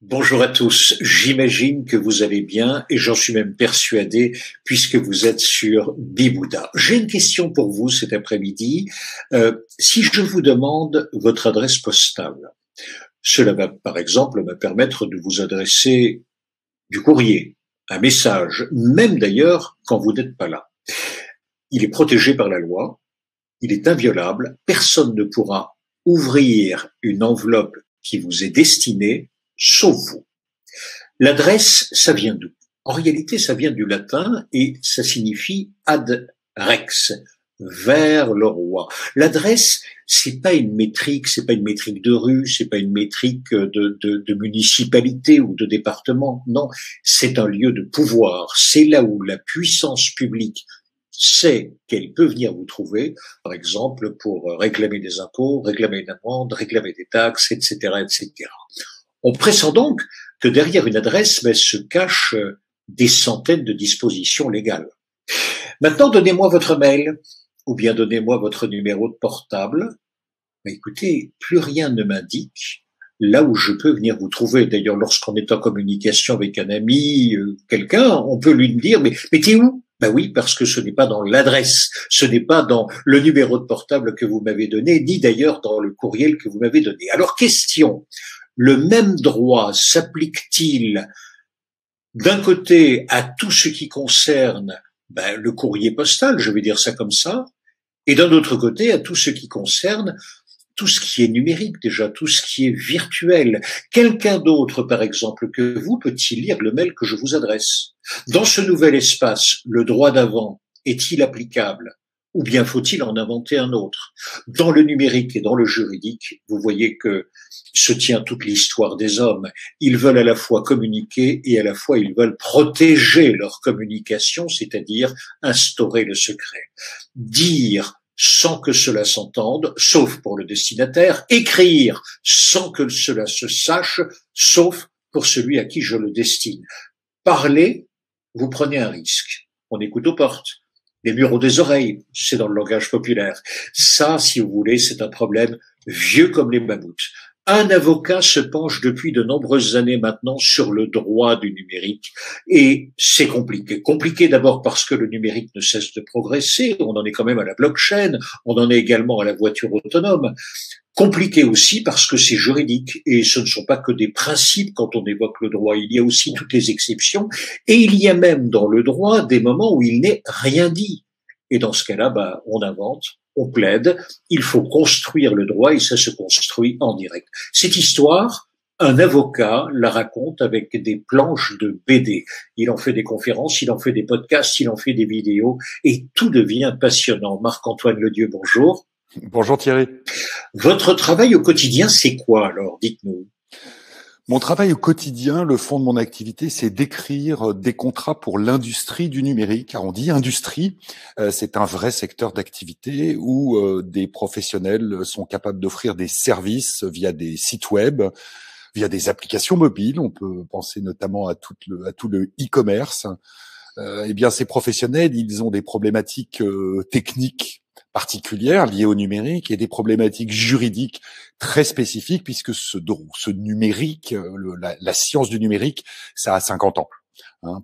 Bonjour à tous, j'imagine que vous allez bien et j'en suis même persuadé puisque vous êtes sur Bibouda. J'ai une question pour vous cet après-midi. Si je vous demande votre adresse postale, cela va par exemple me permettre de vous adresser du courrier, un message, même d'ailleurs quand vous n'êtes pas là. Il est protégé par la loi, il est inviolable, personne ne pourra ouvrir une enveloppe qui vous est destinée, sauf vous. L'adresse, ça vient d'où? En réalité, ça vient du latin et ça signifie ad rex, vers le roi. L'adresse, c'est pas une métrique, c'est pas une métrique de rue, c'est pas une métrique de municipalité ou de département. Non, c'est un lieu de pouvoir. C'est là où la puissance publique sait qu'elle peut venir vous trouver, par exemple pour réclamer des impôts, réclamer une amende, réclamer des taxes, etc., etc. On pressent donc que derrière une adresse se cachent des centaines de dispositions légales. Maintenant, donnez-moi votre mail ou bien donnez-moi votre numéro de portable. Mais écoutez, plus rien ne m'indique là où je peux venir vous trouver. D'ailleurs, lorsqu'on est en communication avec un ami, quelqu'un, on peut lui dire, mais t'es où? Ben oui, parce que ce n'est pas dans l'adresse, ce n'est pas dans le numéro de portable que vous m'avez donné, ni d'ailleurs dans le courriel que vous m'avez donné. Alors, question, le même droit s'applique-t-il d'un côté à tout ce qui concerne le courrier postal, je vais dire ça comme ça, et d'un autre côté à tout ce qui concerne tout ce qui est numérique déjà, tout ce qui est virtuel. Quelqu'un d'autre, par exemple, que vous, peut-il lire le mail que je vous adresse? Dans ce nouvel espace, le droit d'avant est-il applicable? Ou bien faut-il en inventer un autre? Dans le numérique et dans le juridique, vous voyez que se tient toute l'histoire des hommes. Ils veulent à la fois communiquer et à la fois ils veulent protéger leur communication, c'est-à-dire instaurer le secret. Dire sans que cela s'entende, sauf pour le destinataire, écrire sans que cela se sache, sauf pour celui à qui je le destine. Parler, vous prenez un risque. On écoute aux portes. Les murs ont des oreilles, c'est dans le langage populaire. Ça, si vous voulez, c'est un problème vieux comme les mammouths. Un avocat se penche depuis de nombreuses années maintenant sur le droit du numérique et c'est compliqué. Compliqué d'abord parce que le numérique ne cesse de progresser, on en est quand même à la blockchain, on en est également à la voiture autonome. Compliqué aussi parce que c'est juridique et ce ne sont pas que des principes quand on évoque le droit, il y a aussi toutes les exceptions et il y a même dans le droit des moments où il n'est rien dit. Et dans ce cas-là, on invente, on plaide, il faut construire le droit et ça se construit en direct. Cette histoire, un avocat la raconte avec des planches de BD. Il en fait des conférences, il en fait des podcasts, il en fait des vidéos et tout devient passionnant. Marc-Antoine Ledieu, bonjour. Bonjour Thierry. Votre travail au quotidien, c'est quoi alors? Dites-nous. Mon travail au quotidien, le fond de mon activité, c'est d'écrire des contrats pour l'industrie du numérique. Car on dit industrie, c'est un vrai secteur d'activité où des professionnels sont capables d'offrir des services via des sites web, via des applications mobiles. On peut penser notamment à tout le e-commerce. Eh bien, ces professionnels, ils ont des problématiques techniques particulières liées au numérique et des problématiques juridiques très spécifiques puisque ce numérique, la science du numérique, ça a 50 ans.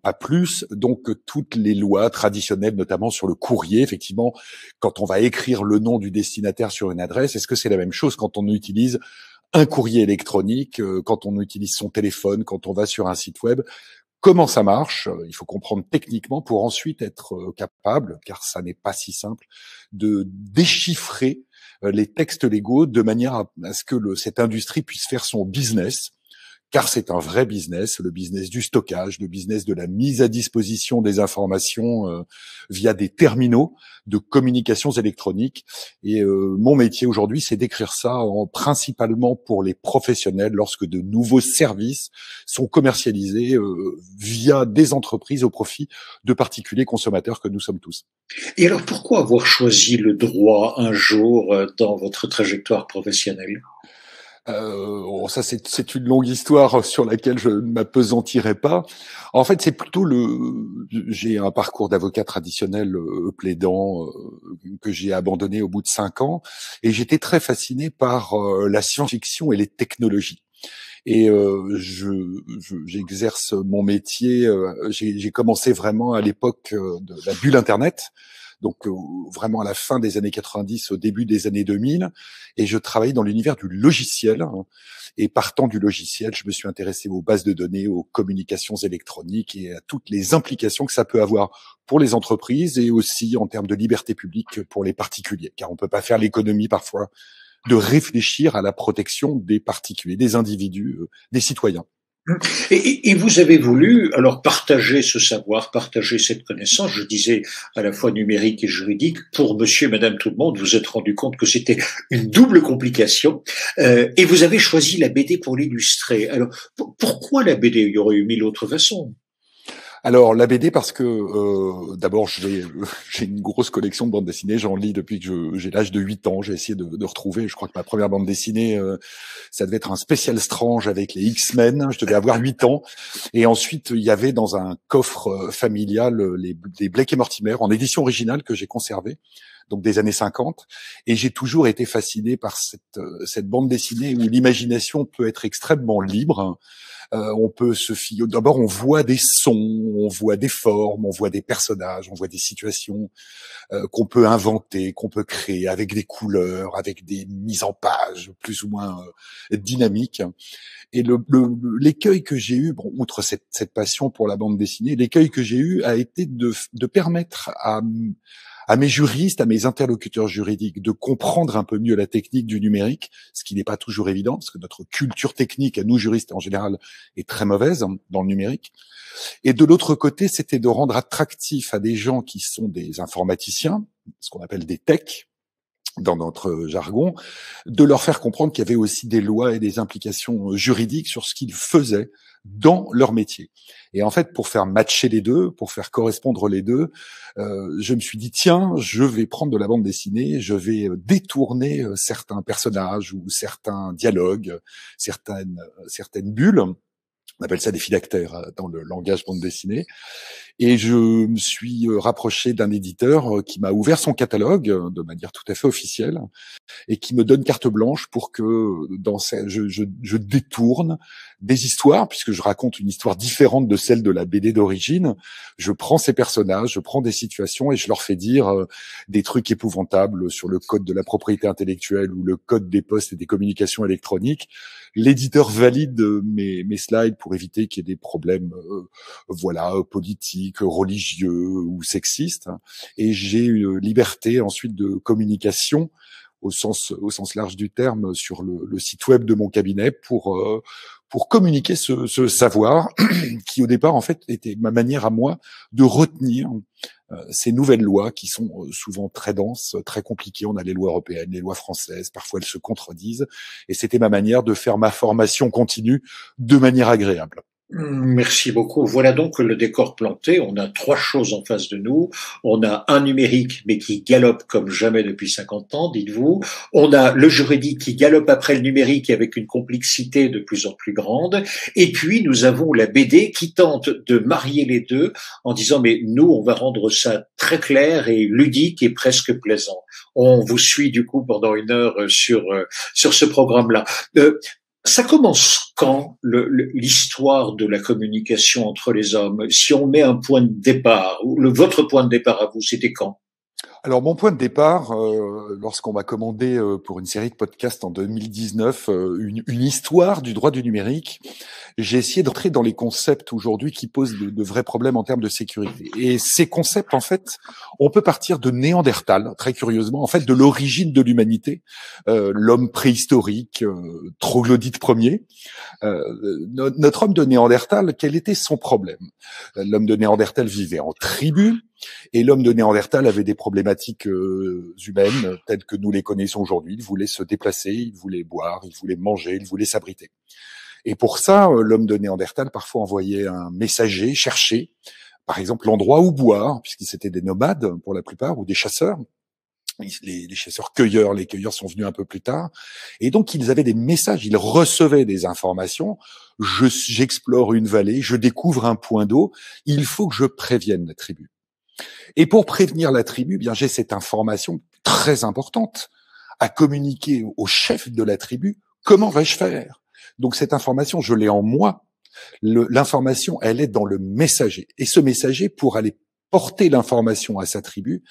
Pas plus. Donc, toutes les lois traditionnelles, notamment sur le courrier, effectivement, quand on va écrire le nom du destinataire sur une adresse, est-ce que c'est la même chose quand on utilise un courrier électronique, quand on utilise son téléphone, quand on va sur un site web? Comment ça marche? Il faut comprendre techniquement pour ensuite être capable, car ça n'est pas si simple, de déchiffrer les textes légaux de manière à ce que cette industrie puisse faire son business, car c'est un vrai business, le business du stockage, le business de la mise à disposition des informations via des terminaux de communications électroniques. Et mon métier aujourd'hui, c'est d'écrire ça principalement pour les professionnels lorsque de nouveaux services sont commercialisés via des entreprises au profit de particuliers consommateurs que nous sommes tous. Et alors pourquoi avoir choisi le droit un jour dans votre trajectoire professionnelle? Ça c'est une longue histoire sur laquelle je ne m'appesantirai pas. En fait, c'est plutôt j'ai un parcours d'avocat traditionnel plaidant que j'ai abandonné au bout de 5 ans, et j'étais très fasciné par la science-fiction et les technologies. Et j'exerce mon métier. J'ai commencé vraiment à l'époque de la bulle Internet. Donc vraiment à la fin des années 90, au début des années 2000, et je travaillais dans l'univers du logiciel. Et partant du logiciel, je me suis intéressé aux bases de données, aux communications électroniques et à toutes les implications que ça peut avoir pour les entreprises et aussi en termes de liberté publique pour les particuliers, car on peut pas faire l'économie parfois de réfléchir à la protection des particuliers, des individus, des citoyens. Et vous avez voulu alors partager ce savoir, partager cette connaissance, je disais à la fois numérique et juridique, pour monsieur et madame tout le monde, vous êtes rendu compte que c'était une double complication, et vous avez choisi la BD pour l'illustrer. Alors, pourquoi la BD? Il y aurait eu mille autres façons. Alors la BD parce que d'abord j'ai une grosse collection de bandes dessinées, j'en lis depuis que j'ai l'âge de 8 ans, j'ai essayé de retrouver, je crois que ma première bande dessinée ça devait être un spécial Strange avec les X-Men, je devais avoir 8 ans, et ensuite il y avait dans un coffre familial les Blake et Mortimer en édition originale que j'ai conservé, donc des années 50, et j'ai toujours été fasciné par cette bande dessinée où l'imagination peut être extrêmement libre. On peut se fier. D'abord, on voit des sons, on voit des formes, on voit des personnages, on voit des situations qu'on peut inventer, qu'on peut créer avec des couleurs, avec des mises en page plus ou moins dynamiques. Et l'écueil que j'ai eu, bon, outre cette passion pour la bande dessinée, l'écueil que j'ai eu a été de permettre à mes juristes, à mes interlocuteurs juridiques, de comprendre un peu mieux la technique du numérique, ce qui n'est pas toujours évident, parce que notre culture technique, à nous juristes en général, est très mauvaise dans le numérique. Et de l'autre côté, c'était de rendre attractif à des gens qui sont des informaticiens, ce qu'on appelle des techs, dans notre jargon, de leur faire comprendre qu'il y avait aussi des lois et des implications juridiques sur ce qu'ils faisaient dans leur métier. Et en fait, pour faire matcher les deux, pour faire correspondre les deux, je me suis dit, tiens, je vais prendre de la bande dessinée, je vais détourner certains personnages ou certains dialogues, certaines bulles. On appelle ça des phylactères dans le langage bande dessinée. Et je me suis rapproché d'un éditeur qui m'a ouvert son catalogue de manière tout à fait officielle et qui me donne carte blanche pour que je détourne des histoires, puisque je raconte une histoire différente de celle de la BD d'origine. Je prends ces personnages, je prends des situations et je leur fais dire des trucs épouvantables sur le code de la propriété intellectuelle ou le code des postes et des communications électroniques. L'éditeur valide mes slides pour éviter qu'il y ait des problèmes politiques, religieux ou sexistes. Et j'ai une liberté ensuite de communication au sens large du terme sur le site web de mon cabinet pour communiquer ce savoir qui au départ en fait était ma manière à moi de retenir ces nouvelles lois qui sont souvent très denses, très compliquées. On a les lois européennes, les lois françaises, parfois elles se contredisent, et c'était ma manière de faire ma formation continue de manière agréable. Merci beaucoup. Voilà donc le décor planté. On a trois choses en face de nous. On a un numérique, mais qui galope comme jamais depuis 50 ans, dites-vous. On a le juridique qui galope après le numérique avec une complexité de plus en plus grande. Et puis, nous avons la BD qui tente de marier les deux en disant, mais nous, on va rendre ça très clair et ludique et presque plaisant. On vous suit du coup pendant 1 heure sur ce programme-là. Ça commence quand l'histoire de la communication entre les hommes? Si on met un point de départ, votre point de départ à vous, c'était quand? Alors mon point de départ, lorsqu'on m'a commandé pour une série de podcasts en 2019 une histoire du droit du numérique, j'ai essayé d'entrer dans les concepts aujourd'hui qui posent de vrais problèmes en termes de sécurité. Et ces concepts, en fait, on peut partir de Néandertal, très curieusement, en fait, de l'origine de l'humanité, l'homme préhistorique, troglodyte premier. Notre homme de Néandertal, quel était son problème? L'homme de Néandertal vivait en tribu. Et l'homme de Néandertal avait des problématiques humaines telles que nous les connaissons aujourd'hui. Il voulait se déplacer, il voulait boire, il voulait manger, il voulait s'abriter. Et pour ça, l'homme de Néandertal parfois envoyait un messager chercher, par exemple, l'endroit où boire, puisqu'ils étaient des nomades pour la plupart, ou des chasseurs. Les chasseurs-cueilleurs, les cueilleurs sont venus un peu plus tard. Et donc, ils avaient des messages, ils recevaient des informations. J'explore une vallée, je découvre un point d'eau, il faut que je prévienne la tribu. Et pour prévenir la tribu, bien j'ai cette information très importante à communiquer au chef de la tribu. Comment vais-je faire? Donc cette information, je l'ai en moi. L'information, elle est dans le messager. Et ce messager, pour aller porter l'information à sa tribu,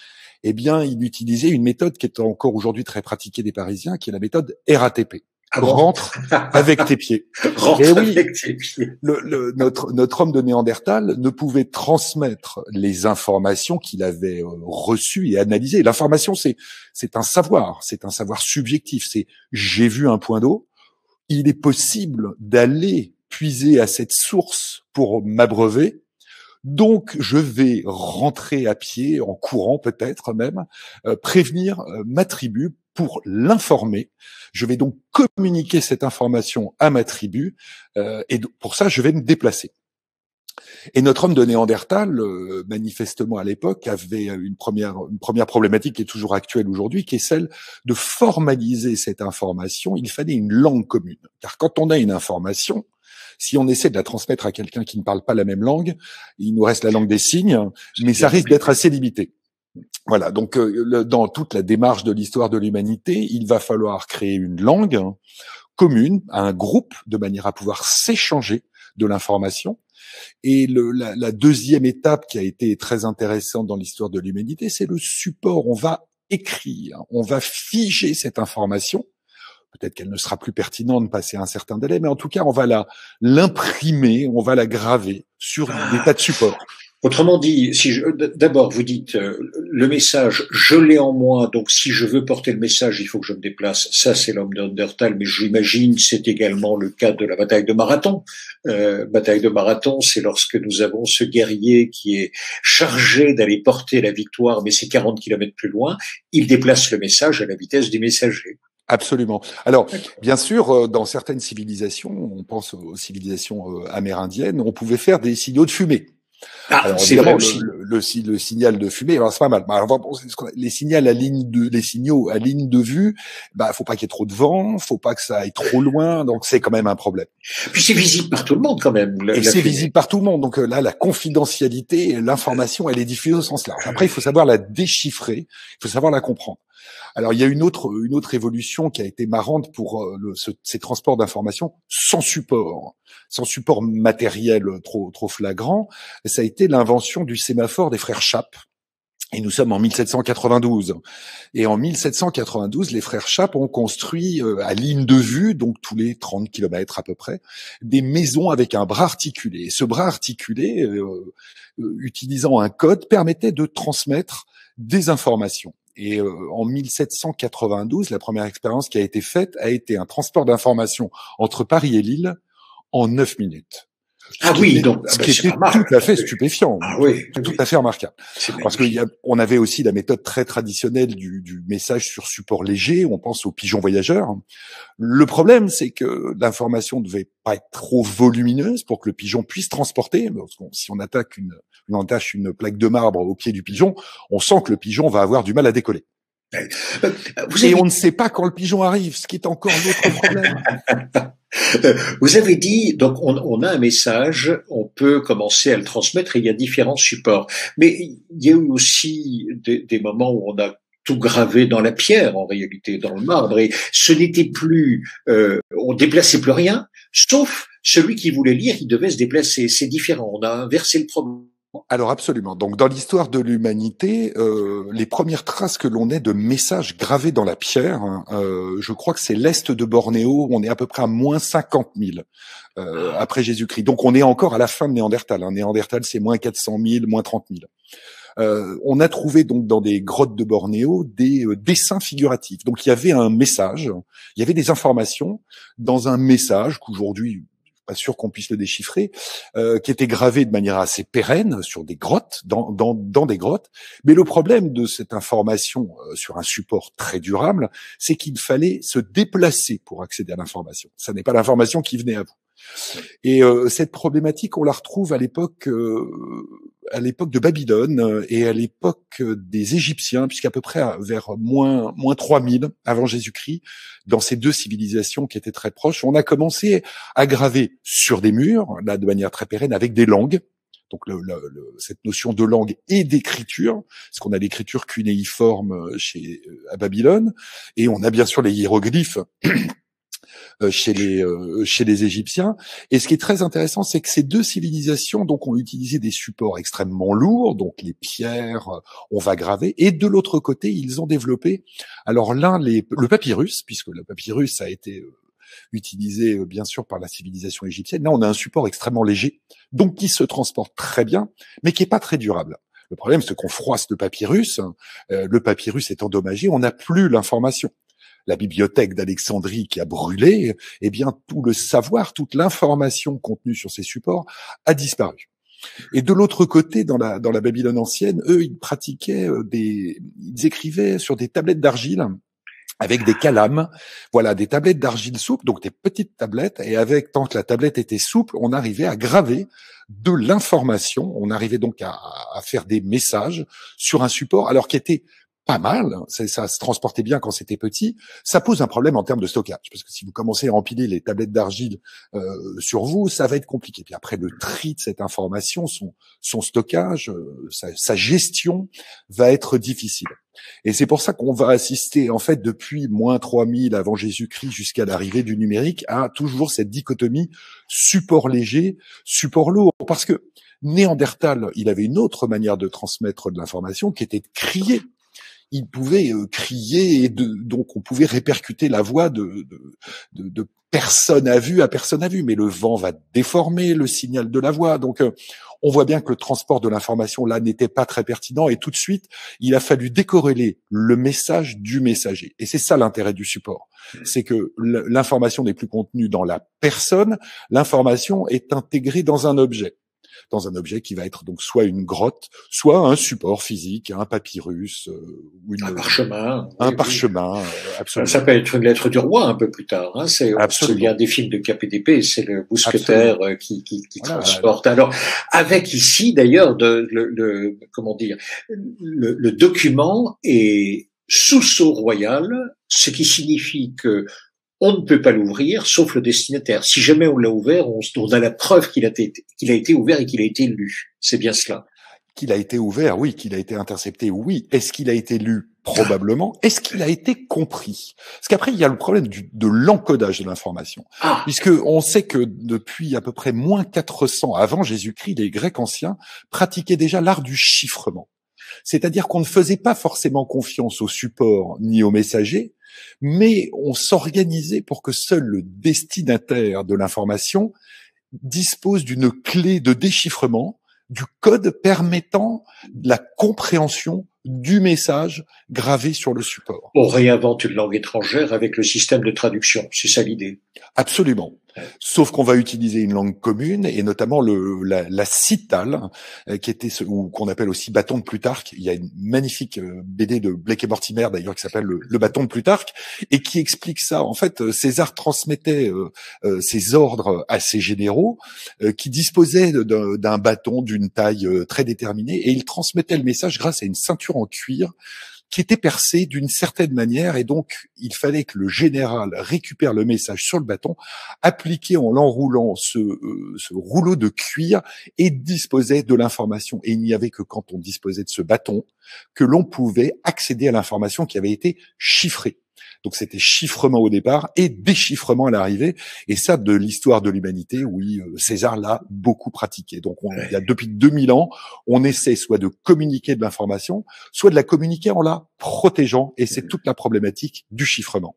eh bien, il utilisait une méthode qui est encore aujourd'hui très pratiquée des Parisiens, qui est la méthode RATP. Ah bon? Rentre avec tes pieds. Rentre Et oui, avec tes pieds. notre homme de Néandertal ne pouvait transmettre les informations qu'il avait reçues et analysées. L'information, c'est un savoir subjectif. C'est j'ai vu un point d'eau. Il est possible d'aller puiser à cette source pour m'abreuver. Donc, je vais rentrer à pied, en courant peut-être même, prévenir ma tribu pour l'informer. Je vais donc communiquer cette information à ma tribu, et pour ça, je vais me déplacer. Et notre homme de Néandertal, manifestement à l'époque, avait une première problématique qui est toujours actuelle aujourd'hui, qui est celle de formaliser cette information. Il fallait une langue commune. Car quand on a une information, si on essaie de la transmettre à quelqu'un qui ne parle pas la même langue, il nous reste la langue des signes, mais ça risque d'être assez limité. Voilà, donc dans toute la démarche de l'histoire de l'humanité, il va falloir créer une langue commune, un groupe, de manière à pouvoir s'échanger de l'information. Et la deuxième étape qui a été très intéressante dans l'histoire de l'humanité, c'est le support. On va écrire, on va figer cette information. Peut-être qu'elle ne sera plus pertinente passer un certain délai, mais en tout cas, on va l'imprimer, on va la graver sur des tas de supports. Autrement dit, d'abord vous dites le message, je l'ai en moi, donc si je veux porter le message, il faut que je me déplace. Ça, c'est l'homme de Néandertal, mais j'imagine c'est également le cas de la bataille de Marathon. Bataille de Marathon, c'est lorsque nous avons ce guerrier qui est chargé d'aller porter la victoire, mais c'est 40 kilomètres plus loin. Il déplace le message à la vitesse du messager. Absolument. Alors, bien sûr, dans certaines civilisations, on pense aux civilisations amérindiennes, on pouvait faire des signaux de fumée. Alors évidemment, le signal de fumée, alors c'est pas mal. Alors, les signaux à ligne de vue, faut pas qu'il y ait trop de vent, faut pas que ça aille trop loin, donc c'est quand même un problème. Puis c'est visible par tout le monde quand même. Et c'est visible par tout le monde, donc là, la confidentialité, l'information, elle est diffusée au sens large. Après, il faut savoir la déchiffrer, il faut savoir la comprendre. Alors, il y a une autre évolution qui a été marrante pour ces transports d'informations sans support matériel trop flagrant. Ça a été l'invention du sémaphore des frères Chappe. Et nous sommes en 1792. Et en 1792, les frères Chappe ont construit à ligne de vue, donc tous les 30 kilomètres à peu près, des maisons avec un bras articulé. Et ce bras articulé, utilisant un code, permettait de transmettre des informations. Et en 1792, la première expérience qui a été faite a été un transport d'informations entre Paris et Lille en 9 minutes. Ah oui, donc ce qui était tout à fait stupéfiant, tout à fait remarquable. Parce qu'on avait aussi la méthode très traditionnelle du message sur support léger. On pense aux pigeons voyageurs. Le problème, c'est que l'information ne devait pas être trop volumineuse pour que le pigeon puisse transporter. Si on attaque une plaque de marbre au pied du pigeon, on sent que le pigeon va avoir du mal à décoller. Et on ne sait pas quand le pigeon arrive, ce qui est encore l'autre problème. Vous avez dit, donc on a un message, on peut commencer à le transmettre et il y a différents supports. Mais il y a eu aussi des moments où on a tout gravé dans la pierre, en réalité, dans le marbre, et ce n'était plus, on déplaçait plus rien, sauf celui qui voulait lire, il devait se déplacer. C'est différent, on a inversé le problème. Alors absolument. Donc dans l'histoire de l'humanité, les premières traces que l'on ait de messages gravés dans la pierre, je crois que c'est l'est de Bornéo. On est à peu près à moins 50 000 après Jésus-Christ. Donc on est encore à la fin de Néandertal. Néandertal, c'est moins 400 000, moins 30 000. On a trouvé donc dans des grottes de Bornéo des dessins figuratifs. Donc il y avait un message, il y avait des informations dans un message qu'aujourd'hui pas sûr qu'on puisse le déchiffrer, qui était gravé de manière assez pérenne sur des grottes, dans des grottes. Mais le problème de cette information sur un support très durable, c'est qu'il fallait se déplacer pour accéder à l'information. Ça n'est pas l'information qui venait à vous. Et cette problématique, on la retrouve à l'époque de Babylone et à l'époque des Égyptiens, puisqu'à peu près vers moins 3000 avant Jésus-Christ, dans ces deux civilisations qui étaient très proches, on a commencé à graver sur des murs, là de manière très pérenne, avec des langues. Donc cette notion de langue et d'écriture, parce qu'on a l'écriture cunéiforme à Babylone, et on a bien sûr les hiéroglyphes chez les Égyptiens. Et ce qui est très intéressant, c'est que ces deux civilisations donc ont utilisé des supports extrêmement lourds, donc les pierres, on va graver, et de l'autre côté, ils ont développé, alors le papyrus, puisque le papyrus a été utilisé bien sûr par la civilisation égyptienne. Là, on a un support extrêmement léger, donc qui se transporte très bien, mais qui est pas très durable. Le problème, c'est qu'on froisse le papyrus est endommagé, on n'a plus l'information. La bibliothèque d'Alexandrie qui a brûlé, eh bien, tout le savoir, toute l'information contenue sur ces supports a disparu. Et de l'autre côté, dans la Babylone ancienne, eux, ils écrivaient sur des tablettes d'argile avec des calames, voilà, des tablettes d'argile souple, donc des petites tablettes, et tant que la tablette était souple, on arrivait à graver de l'information, on arrivait donc à faire des messages sur un support, alors qui était pas mal, ça se transportait bien quand c'était petit. Ça pose un problème en termes de stockage, parce que si vous commencez à empiler les tablettes d'argile sur vous, ça va être compliqué. Puis après, le tri de cette information, son stockage, sa gestion va être difficile. Et c'est pour ça qu'on va assister, en fait, depuis moins 3000 avant Jésus-Christ jusqu'à l'arrivée du numérique, à toujours cette dichotomie support léger, support lourd, parce que Néandertal, il avait une autre manière de transmettre de l'information qui était de crier. Il pouvait crier et donc on pouvait répercuter la voix de personne à vue à personne à vue, mais le vent va déformer le signal de la voix. Donc on voit bien que le transport de l'information là n'était pas très pertinent et tout de suite il a fallu décorréler le message du messager. Et c'est ça l'intérêt du support, c'est que l'information n'est plus contenue dans la personne, l'information est intégrée dans un objet qui va être donc soit une grotte, soit un support physique, un papyrus ou un parchemin. Un parchemin, absolument. Ça peut être une lettre du roi un peu plus tard. Hein. On se souvient des films de KPDP, c'est le mousquetaire qui transporte. Alors, avec ici d'ailleurs le document est sous sceau royal, ce qui signifie que on ne peut pas l'ouvrir, sauf le destinataire. Si jamais on l'a ouvert, on a la preuve qu'il a été ouvert et qu'il a été lu. C'est bien cela. Qu'il a été ouvert, oui. Qu'il a été intercepté, oui. Est-ce qu'il a été lu? Probablement. Est-ce qu'il a été compris? Parce qu'après, il y a le problème de l'encodage de l'information. Puisque on sait que depuis à peu près moins 400 avant Jésus-Christ, les Grecs anciens pratiquaient déjà l'art du chiffrement. C'est-à-dire qu'on ne faisait pas forcément confiance au support ni au messager, mais on s'organisait pour que seul le destinataire de l'information dispose d'une clé de déchiffrement, du code permettant la compréhension du message gravé sur le support. On réinvente une langue étrangère avec le système de traduction, c'est ça l'idée. Absolument. Sauf qu'on va utiliser une langue commune et notamment la citale qui était ou qu'on appelle aussi bâton de Plutarque. Il y a une magnifique BD de Blake et Mortimer d'ailleurs qui s'appelle le bâton de Plutarque et qui explique ça. En fait, César transmettait ses ordres à ses généraux qui disposaient d'un bâton d'une taille très déterminée et il transmettait le message grâce à une ceinture en cuir qui était percé d'une certaine manière, et donc il fallait que le général récupère le message sur le bâton, appliqué en l'enroulant ce rouleau de cuir, et disposait de l'information. Et il n'y avait que quand on disposait de ce bâton que l'on pouvait accéder à l'information qui avait été chiffrée. Donc c'était chiffrement au départ et déchiffrement à l'arrivée. Et ça, de l'histoire de l'humanité, oui, César l'a beaucoup pratiqué. Donc il y a depuis 2000 ans, on essaie soit de communiquer de l'information, soit de la communiquer en la protégeant. Et c'est toute la problématique du chiffrement.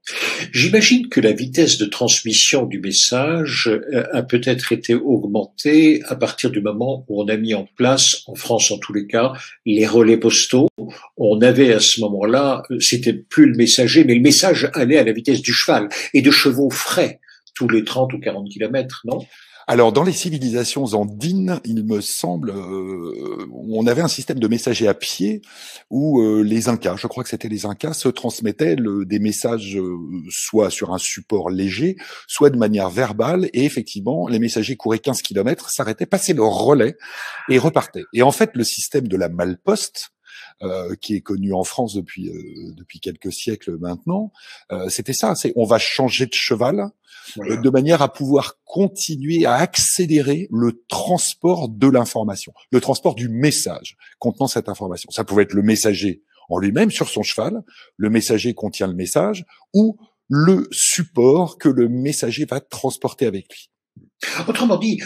J'imagine que la vitesse de transmission du message a peut-être été augmentée à partir du moment où on a mis en place, en France en tous les cas, les relais postaux. On avait à ce moment-là, c'était plus le messager, mais le message allait à la vitesse du cheval et de chevaux frais tous les 30 ou 40 kilomètres, non? Alors, dans les civilisations andines, il me semble, on avait un système de messagers à pied où les Incas, je crois que c'était les Incas, se transmettaient des messages soit sur un support léger, soit de manière verbale. Et effectivement, les messagers couraient 15 kilomètres, s'arrêtaient, passaient leur relais et repartaient. Et en fait, le système de la malle-poste, qui est connu en France depuis quelques siècles maintenant, c'était ça. On va changer de cheval de manière à pouvoir continuer à accélérer le transport de l'information, le transport du message contenant cette information. Ça pouvait être le messager en lui-même sur son cheval, le messager contient le message, ou le support que le messager va transporter avec lui. Autrement dit,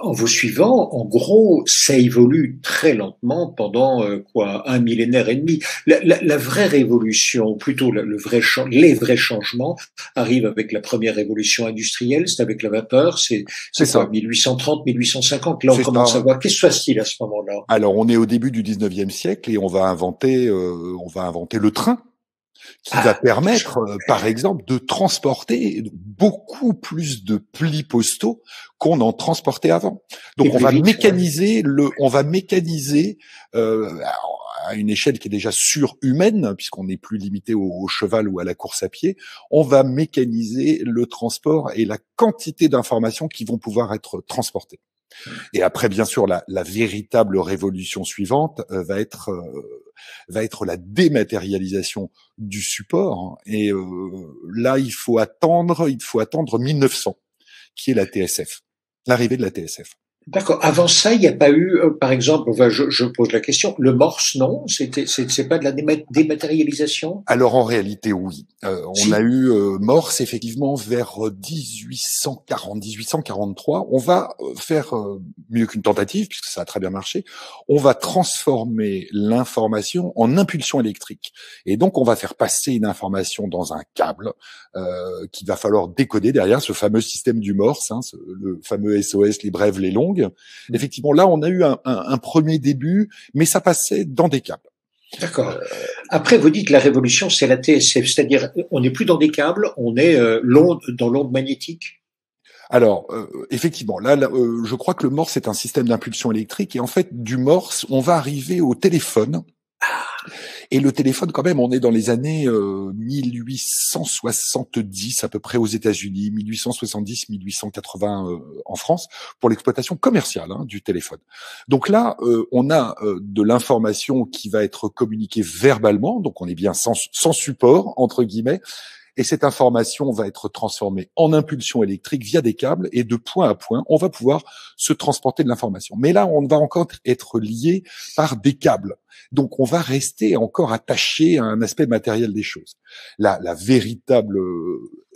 en vous suivant, en gros, ça évolue très lentement pendant un millénaire et demi. La vraie révolution, ou plutôt les vrais changements, arrivent avec la première révolution industrielle, c'est avec la vapeur, c'est quoi, 1830, 1850. Là, on commence à voir qu'est-ce qui se passe-t-il à ce moment-là. Alors, on est au début du 19e siècle et on va inventer le train, qui va permettre, par exemple, de transporter beaucoup plus de plis postaux qu'on en transportait avant. Donc, on va mécaniser à une échelle qui est déjà surhumaine, puisqu'on n'est plus limité au cheval ou à la course à pied. On va mécaniser le transport et la quantité d'informations qui vont pouvoir être transportées. Et après, bien sûr, la véritable révolution suivante va être la dématérialisation du support. Et là, il faut attendre 1900, qui est la TSF, l'arrivée de la TSF. D'accord. Avant ça, il n'y a pas eu, par exemple, je pose la question, le Morse, non? C'est pas de la dématérialisation? Alors en réalité, oui. On a eu Morse effectivement vers 1840-1843. On va faire mieux qu'une tentative, puisque ça a très bien marché. On va transformer l'information en impulsion électrique. Et donc on va faire passer une information dans un câble qu'il va falloir décoder derrière ce fameux système du Morse, le fameux SOS, les brèves, les longues. Effectivement, là, on a eu un premier début, mais ça passait dans des câbles. D'accord. Après, vous dites que la révolution, c'est la TSF, c'est-à-dire on n'est plus dans des câbles, on est dans l'onde magnétique. Alors, effectivement, là, je crois que le Morse est un système d'impulsion électrique, et en fait, du Morse, on va arriver au téléphone. Et le téléphone, quand même, on est dans les années 1870 à peu près aux États-Unis, 1870-1880 en France, pour l'exploitation commerciale du téléphone. Donc là, on a de l'information qui va être communiquée verbalement, donc on est bien sans support, entre guillemets, et cette information va être transformée en impulsion électrique via des câbles, et de point à point, on va pouvoir se transporter de l'information. Mais là, on va encore être lié par des câbles. Donc, on va rester encore attaché à un aspect matériel des choses. La véritable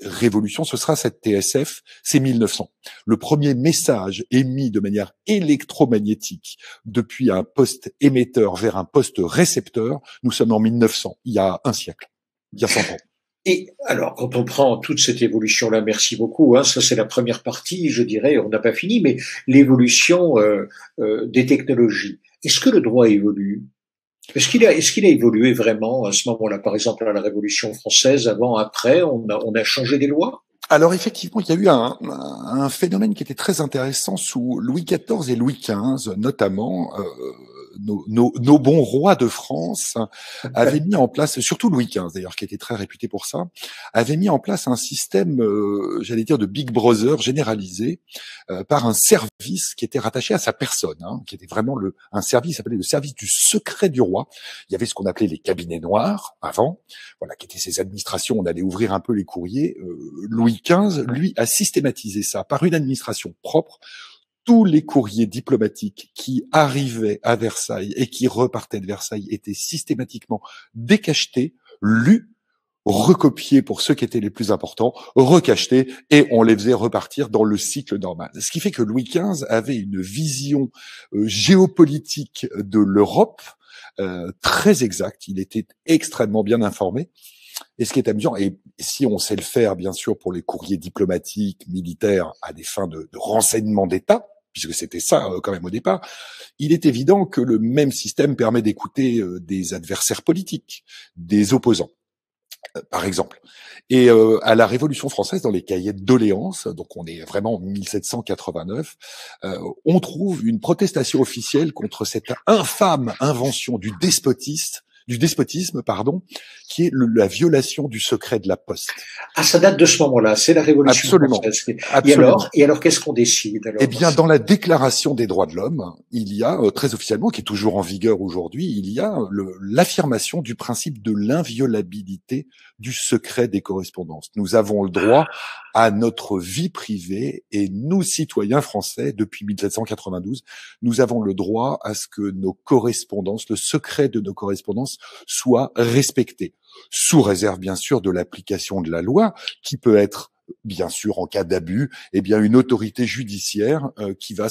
révolution, ce sera cette TSF, c'est 1900. Le premier message émis de manière électromagnétique depuis un poste émetteur vers un poste récepteur, nous sommes en 1900, il y a un siècle, il y a 100 ans. Et alors, quand on prend toute cette évolution-là, merci beaucoup, ça c'est la première partie, je dirais, on n'a pas fini, mais l'évolution des technologies. Est-ce que le droit évolue? Est-ce qu'il a évolué vraiment à ce moment-là? Par exemple, à la Révolution française, avant, après, on a changé des lois? Alors effectivement, il y a eu un phénomène qui était très intéressant sous Louis XIV et Louis XV, notamment. Nos bons rois de France avaient mis en place, surtout Louis XV d'ailleurs, qui était très réputé pour ça, avait mis en place un système, j'allais dire, de Big Brother généralisé par un service qui était rattaché à sa personne, qui était vraiment un service qui s'appelait le service du secret du roi. Il y avait ce qu'on appelait les cabinets noirs avant, voilà, qui étaient ces administrations. On allait ouvrir un peu les courriers. Louis XV, lui, a systématisé ça par une administration propre. Tous les courriers diplomatiques qui arrivaient à Versailles et qui repartaient de Versailles étaient systématiquement décachetés, lus, recopiés pour ceux qui étaient les plus importants, recachetés, et on les faisait repartir dans le cycle normal. Ce qui fait que Louis XV avait une vision géopolitique de l'Europe très exacte. Il était extrêmement bien informé. Et ce qui est amusant, et si on sait le faire, bien sûr, pour les courriers diplomatiques, militaires, à des fins de renseignement d'État, puisque c'était ça quand même au départ, il est évident que le même système permet d'écouter des adversaires politiques, des opposants, par exemple. Et à la Révolution française, dans les cahiers de doléances, donc on est vraiment en 1789, on trouve une protestation officielle contre cette infâme invention du despotisme, qui est la violation du secret de la poste. Ah, ça date de ce moment-là, c'est la Révolution française. Absolument. Et alors, qu'est-ce qu'on décide alors? Eh bien, dans la Déclaration des droits de l'homme, il y a, très officiellement, qui est toujours en vigueur aujourd'hui, il y a l'affirmation du principe de l'inviolabilité du secret des correspondances. Nous avons le droit à notre vie privée. Et nous, citoyens français, depuis 1792, nous avons le droit à ce que nos correspondances, le secret de nos correspondances, soit respecté, sous réserve bien sûr de l'application de la loi, qui peut être bien sûr, en cas d'abus, eh bien une autorité judiciaire qui va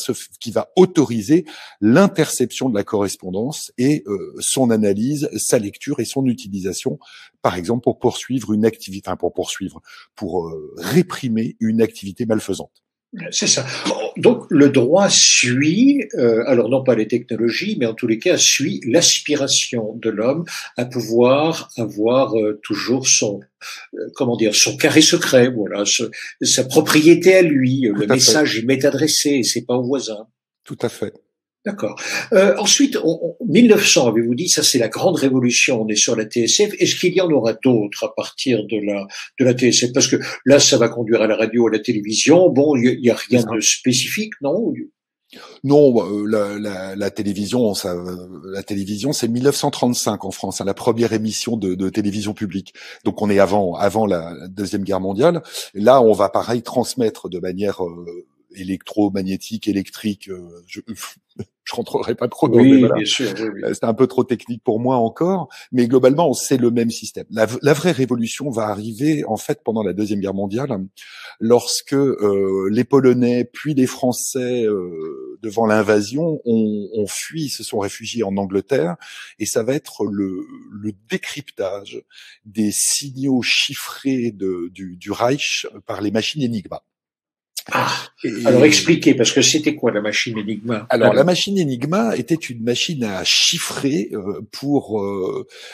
autoriser l'interception de la correspondance et son analyse, sa lecture et son utilisation, par exemple pour poursuivre une activité, pour réprimer une activité malfaisante. C'est ça. Donc le droit suit, alors non pas les technologies, mais en tous les cas suit l'aspiration de l'homme à pouvoir avoir toujours son, son carré secret, voilà, sa propriété à lui. Le message m'est adressé, c'est pas au voisin. Tout à fait. D'accord. Ensuite, 1900, avez-vous dit, ça c'est la grande révolution, on est sur la TSF. Est-ce qu'il y en aura d'autres à partir de la TSF? Parce que là, ça va conduire à la radio, à la télévision. Bon, il y a rien de spécifique, non? Non, la télévision, c'est 1935 en France, la première émission de télévision publique. Donc on est avant la Deuxième Guerre mondiale. Là, on va pareil transmettre de manière électromagnétique, électrique. Je rentrerai pas trop dans oui, voilà. Bien sûr, oui. C'est un peu trop technique pour moi encore, mais globalement, c'est le même système. La vraie révolution va arriver en fait pendant la Deuxième Guerre mondiale, lorsque les Polonais puis les Français, devant l'invasion, ont fui, se sont réfugiés en Angleterre, et ça va être le décryptage des signaux chiffrés du Reich par les machines Enigma. Alors expliquez, parce que c'était quoi la machine Enigma? Alors la machine Enigma était une machine à chiffrer pour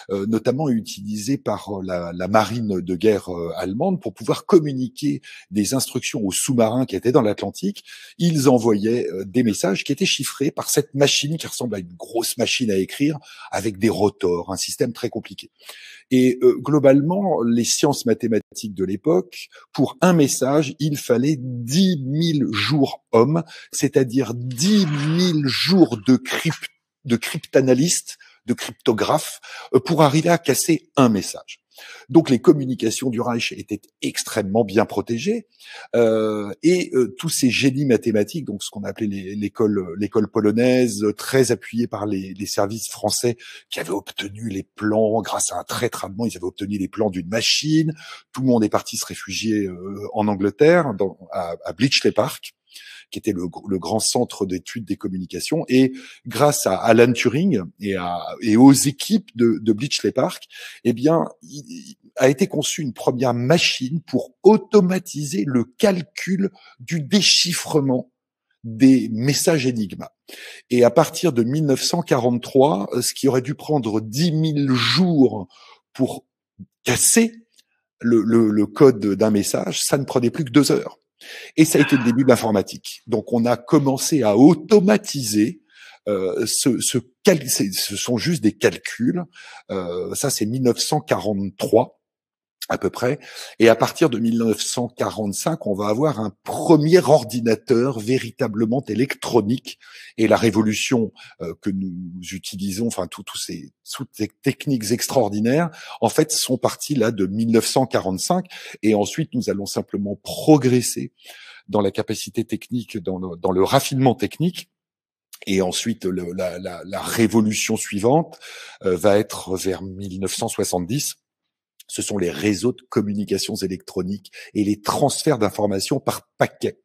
notamment utilisée par la marine de guerre allemande pour pouvoir communiquer des instructions aux sous-marins qui étaient dans l'Atlantique. Ils envoyaient des messages qui étaient chiffrés par cette machine qui ressemble à une grosse machine à écrire avec des rotors, un système très compliqué. Et globalement, les sciences mathématiques de l'époque, pour un message, il fallait 10 000 jours hommes, c'est-à-dire 10 000 jours de cryptanalystes, de cryptographes, pour arriver à casser un message. Donc les communications du Reich étaient extrêmement bien protégées et tous ces génies mathématiques, donc ce qu'on appelait l'école polonaise, très appuyée par les services français qui avaient obtenu les plans grâce à un traître allemand, ils avaient obtenu les plans d'une machine. Tout le monde est parti se réfugier en Angleterre, à Bletchley Park, qui était le grand centre d'études des communications. Et grâce à Alan Turing et aux équipes de Bletchley Park, eh bien, a été conçue une première machine pour automatiser le calcul du déchiffrement des messages Enigma. Et à partir de 1943, ce qui aurait dû prendre 10 000 jours pour casser le code d'un message, ça ne prenait plus que 2 heures. Et ça a été le début de l'informatique. Donc on a commencé à automatiser ce sont juste des calculs. Ça c'est 1943 à peu près. Et à partir de 1945, on va avoir un premier ordinateur véritablement électronique. Et la révolution que nous utilisons, enfin toutes ces techniques extraordinaires, en fait, sont parties là de 1945. Et ensuite, nous allons simplement progresser dans la capacité technique, dans le raffinement technique. Et ensuite, la révolution suivante va être vers 1970. Ce sont les réseaux de communications électroniques et les transferts d'informations par paquet.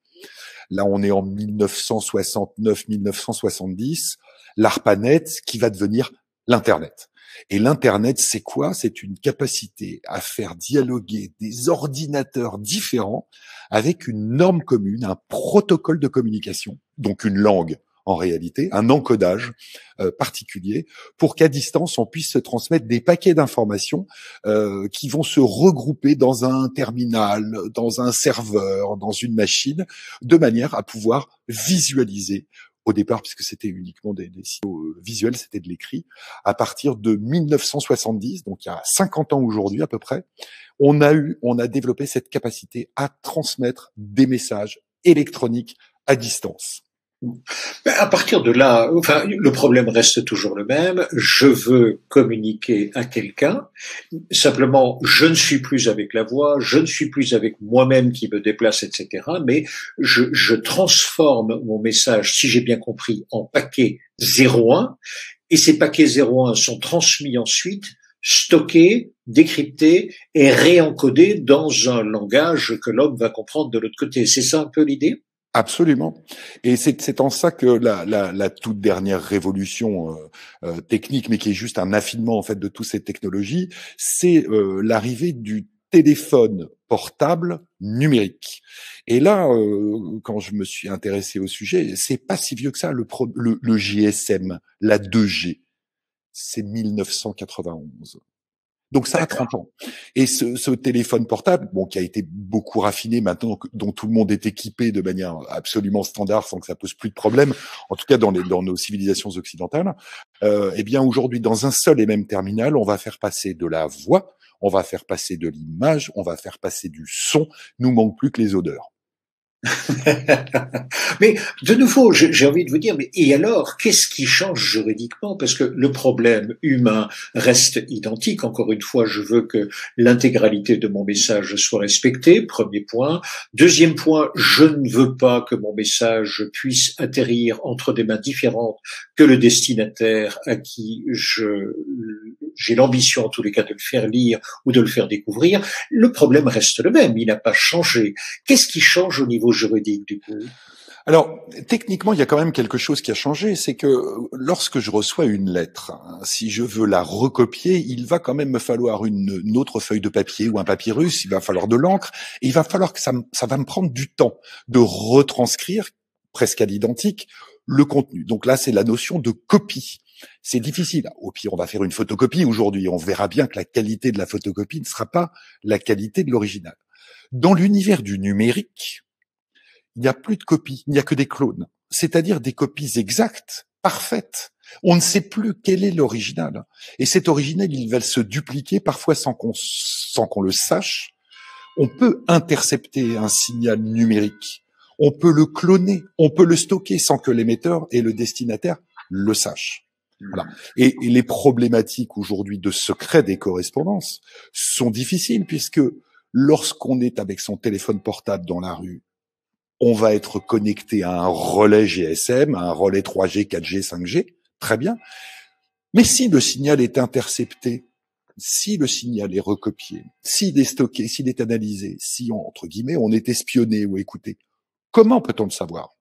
Là, on est en 1969-1970, l'ARPANET qui va devenir l'Internet. Et l'Internet, c'est quoi? C'est une capacité à faire dialoguer des ordinateurs différents avec une norme commune, un protocole de communication, donc une langue en réalité, un encodage particulier, pour qu'à distance, on puisse se transmettre des paquets d'informations qui vont se regrouper dans un terminal, dans un serveur, dans une machine, de manière à pouvoir visualiser au départ, puisque c'était uniquement des signaux visuels, c'était de l'écrit. À partir de 1970, donc il y a 50 ans aujourd'hui à peu près, on a développé cette capacité à transmettre des messages électroniques à distance. Ben, à partir de là, enfin, le problème reste toujours le même. Je veux communiquer à quelqu'un. Simplement, je ne suis plus avec la voix, je ne suis plus avec moi-même qui me déplace, etc. Mais je transforme mon message, si j'ai bien compris, en paquet 01. Et ces paquets 01 sont transmis ensuite, stockés, décryptés et réencodés dans un langage que l'homme va comprendre de l'autre côté. C'est ça un peu l'idée? Absolument. Et c'est en ça que la toute dernière révolution technique, mais qui est juste un affinement en fait de toutes ces technologies, c'est l'arrivée du téléphone portable numérique. Et là, quand je me suis intéressé au sujet, c'est pas si vieux que ça. Le GSM, la 2G, c'est 1991. Donc ça a D'accord. 30 ans. Et ce téléphone portable, bon, qui a été beaucoup raffiné maintenant, dont tout le monde est équipé de manière absolument standard, sans que ça pose plus de problème, en tout cas dans nos civilisations occidentales, eh bien aujourd'hui, dans un seul et même terminal, on va faire passer de la voix, on va faire passer de l'image, on va faire passer du son, nous manque plus que les odeurs. Mais de nouveau, j'ai envie de vous dire, mais et alors, qu'est-ce qui change juridiquement? Parce que le problème humain reste identique. Encore une fois, je veux que l'intégralité de mon message soit respectée, premier point. Deuxième point, je ne veux pas que mon message puisse atterrir entre des mains différentes que le destinataire à qui j'ai l'ambition, en tous les cas, de le faire lire ou de le faire découvrir. Le problème reste le même, il n'a pas changé. Qu'est-ce qui change au niveau juridique, du coup? Alors, techniquement, il y a quand même quelque chose qui a changé, c'est que lorsque je reçois une lettre, hein, si je veux la recopier, il va quand même me falloir une autre feuille de papier ou un papyrus, il va falloir de l'encre, et il va falloir que ça va me prendre du temps de retranscrire, presque à l'identique, le contenu. Donc là, c'est la notion de copie. C'est difficile. Au pire, on va faire une photocopie aujourd'hui. On verra bien que la qualité de la photocopie ne sera pas la qualité de l'original. Dans l'univers du numérique, il n'y a plus de copies, il n'y a que des clones, c'est-à-dire des copies exactes, parfaites. On ne sait plus quel est l'original. Et cet original, il va se dupliquer parfois sans qu'on le sache. On peut intercepter un signal numérique. On peut le cloner, on peut le stocker sans que l'émetteur et le destinataire le sachent. Voilà. Et les problématiques aujourd'hui de secret des correspondances sont difficiles puisque lorsqu'on est avec son téléphone portable dans la rue, on va être connecté à un relais GSM, à un relais 3G, 4G, 5G, très bien. Mais si le signal est intercepté, si le signal est recopié, s'il est stocké, s'il est analysé, si, entre guillemets, on est espionné ou écouté, comment peut-on le savoir?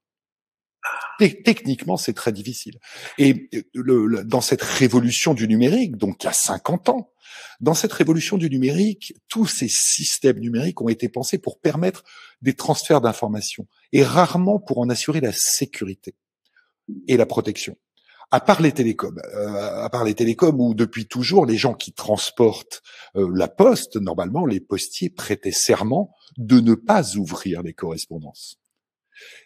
Techniquement, c'est très difficile. Et dans cette révolution du numérique, donc il y a 50 ans, dans cette révolution du numérique, tous ces systèmes numériques ont été pensés pour permettre des transferts d'informations et rarement pour en assurer la sécurité et la protection. À part les télécoms où depuis toujours les gens qui transportent la poste, normalement les postiers prêtaient serment de ne pas ouvrir les correspondances.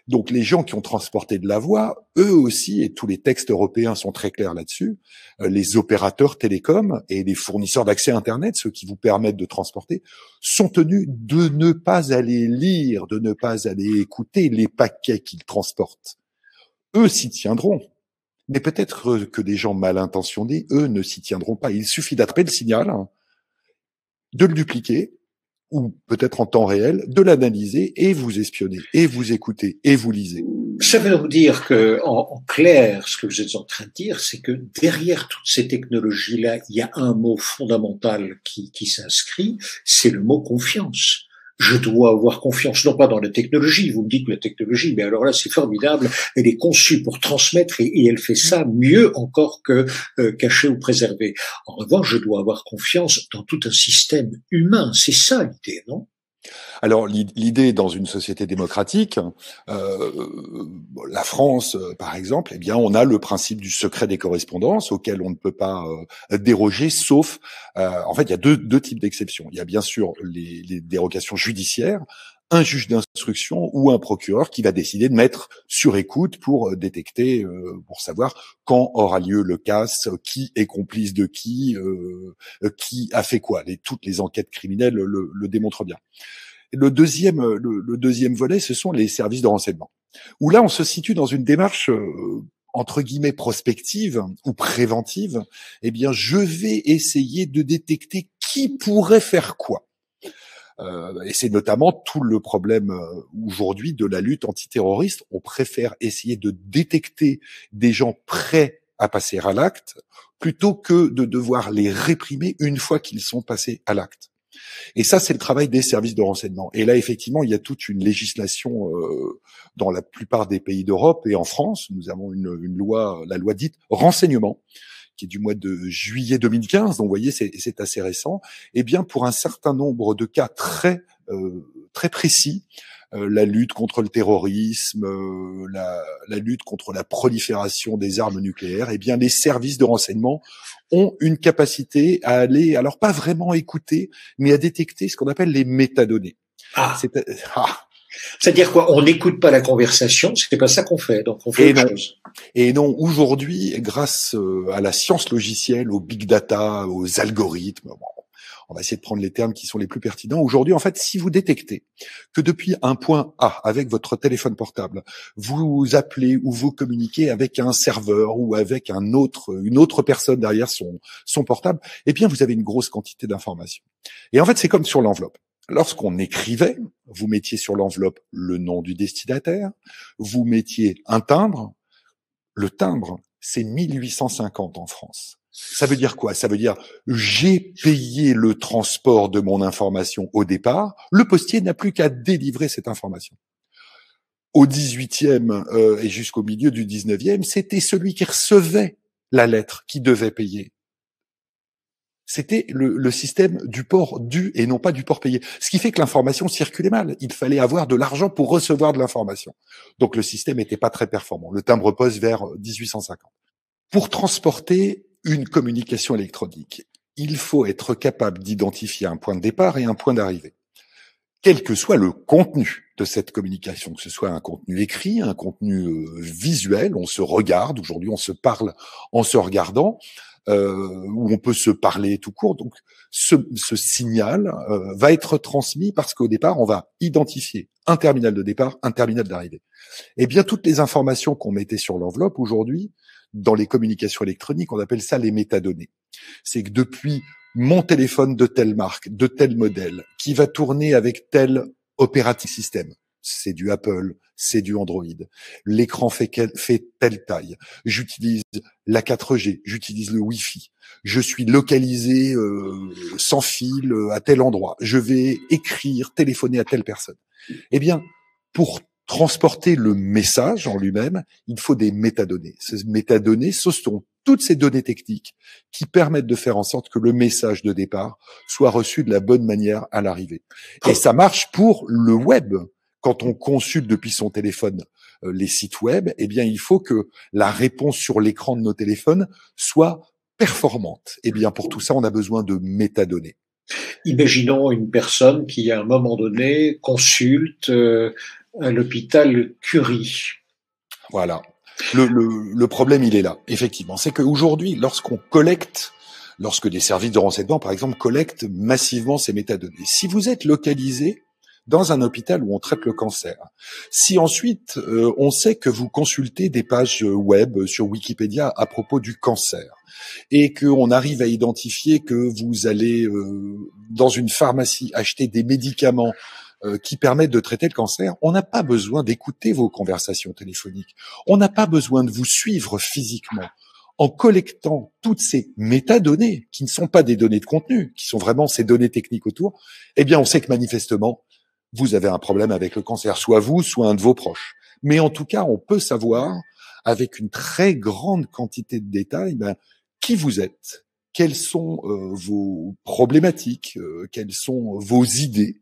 Donc les gens qui ont transporté de la voix, eux aussi, et tous les textes européens sont très clairs là-dessus, les opérateurs télécoms et les fournisseurs d'accès Internet, ceux qui vous permettent de transporter, sont tenus de ne pas aller lire, de ne pas aller écouter les paquets qu'ils transportent. Eux s'y tiendront. Mais peut-être que des gens mal intentionnés, eux, ne s'y tiendront pas. Il suffit d'attraper le signal, de le dupliquer, ou peut-être en temps réel, de l'analyser et vous espionner, et vous écouter, et vous lisez. Ça veut dire que, en clair, ce que vous êtes en train de dire, c'est que derrière toutes ces technologies-là, il y a un mot fondamental qui s'inscrit, c'est le mot confiance. Je dois avoir confiance, non pas dans la technologie. Vous me dites que la technologie, mais alors là, c'est formidable. Elle est conçue pour transmettre et elle fait ça mieux encore que cacher ou préserver. En revanche, je dois avoir confiance dans tout un système humain. C'est ça l'idée, non? Alors l'idée dans une société démocratique, la France par exemple, eh bien on a le principe du secret des correspondances auquel on ne peut pas déroger, sauf en fait il y a deux types d'exceptions. Il y a bien sûr les dérogations judiciaires, un juge d'instruction ou un procureur qui va décider de mettre sur écoute pour détecter, pour savoir quand aura lieu le casse, qui est complice de qui a fait quoi. Toutes les enquêtes criminelles le démontrent bien. Le deuxième volet, ce sont les services de renseignement. où là, on se situe dans une démarche entre guillemets prospective ou préventive. Eh bien, je vais essayer de détecter qui pourrait faire quoi. Et c'est notamment tout le problème aujourd'hui de la lutte antiterroriste. On préfère essayer de détecter des gens prêts à passer à l'acte plutôt que de devoir les réprimer une fois qu'ils sont passés à l'acte. Et ça, c'est le travail des services de renseignement. Et là, effectivement, il y a toute une législation dans la plupart des pays d'Europe et en France. Nous avons une loi, la loi dite renseignement, qui est du mois de juillet 2015. Donc, vous voyez, c'est assez récent. Eh bien, pour un certain nombre de cas très précis, la lutte contre le terrorisme, la lutte contre la prolifération des armes nucléaires, eh bien, les services de renseignement ont une capacité à aller, alors pas vraiment écouter, mais à détecter ce qu'on appelle les métadonnées. C'est-à-dire quoi? On n'écoute pas la conversation, c'est pas ça qu'on fait, donc on fait autre chose. Et non, aujourd'hui, grâce à la science logicielle, au big data, aux algorithmes, bon, on va essayer de prendre les termes qui sont les plus pertinents. Aujourd'hui, en fait, si vous détectez que depuis un point A, avec votre téléphone portable, vous appelez ou vous communiquez avec un serveur ou avec une autre personne derrière son portable, eh bien, vous avez une grosse quantité d'informations. Et en fait, c'est comme sur l'enveloppe. Lorsqu'on écrivait, vous mettiez sur l'enveloppe le nom du destinataire, vous mettiez un timbre. Le timbre, c'est 1850 en France. Ça veut dire quoi? Ça veut dire j'ai payé le transport de mon information au départ, le postier n'a plus qu'à délivrer cette information. Au 18e et jusqu'au milieu du 19e, c'était celui qui recevait la lettre qui devait payer. C'était le système du port dû et non pas du port payé. Ce qui fait que l'information circulait mal. Il fallait avoir de l'argent pour recevoir de l'information. Donc le système n'était pas très performant. Le timbre-poste vers 1850. Pour transporter une communication électronique, il faut être capable d'identifier un point de départ et un point d'arrivée. Quel que soit le contenu de cette communication, que ce soit un contenu écrit, un contenu visuel, on se regarde, aujourd'hui on se parle en se regardant, où on peut se parler tout court. Donc ce signal va être transmis parce qu'au départ, on va identifier un terminal de départ, un terminal d'arrivée. Eh bien, toutes les informations qu'on mettait sur l'enveloppe aujourd'hui, dans les communications électroniques, on appelle ça les métadonnées. C'est que depuis mon téléphone de telle marque, de tel modèle, qui va tourner avec tel operating system, c'est du Apple, c'est du Android. L'écran fait telle taille. J'utilise la 4G, j'utilise le Wi-Fi. Je suis localisé sans fil à tel endroit. Je vais écrire, téléphoner à telle personne. Eh bien, pour transporter le message en lui-même, il faut des métadonnées. Ces métadonnées, ce sont toutes ces données techniques qui permettent de faire en sorte que le message de départ soit reçu de la bonne manière à l'arrivée. Et ça marche pour le web. Quand on consulte depuis son téléphone les sites web, eh bien, il faut que la réponse sur l'écran de nos téléphones soit performante. Eh bien, pour tout ça, on a besoin de métadonnées. Imaginons une personne qui, à un moment donné, consulte à l'hôpital Curie. Voilà. Le problème, il est là, effectivement. C'est qu'aujourd'hui, lorsque des services de renseignement, par exemple, collectent massivement ces métadonnées, si vous êtes localisé dans un hôpital où on traite le cancer, si ensuite on sait que vous consultez des pages web sur Wikipédia à propos du cancer, et qu'on arrive à identifier que vous allez dans une pharmacie acheter des médicaments qui permettent de traiter le cancer, on n'a pas besoin d'écouter vos conversations téléphoniques. On n'a pas besoin de vous suivre physiquement. En collectant toutes ces métadonnées, qui ne sont pas des données de contenu, qui sont vraiment ces données techniques autour, eh bien, on sait que manifestement, vous avez un problème avec le cancer, soit vous, soit un de vos proches. Mais en tout cas, on peut savoir, avec une très grande quantité de détails, qui vous êtes, quelles sont vos problématiques, quelles sont vos idées,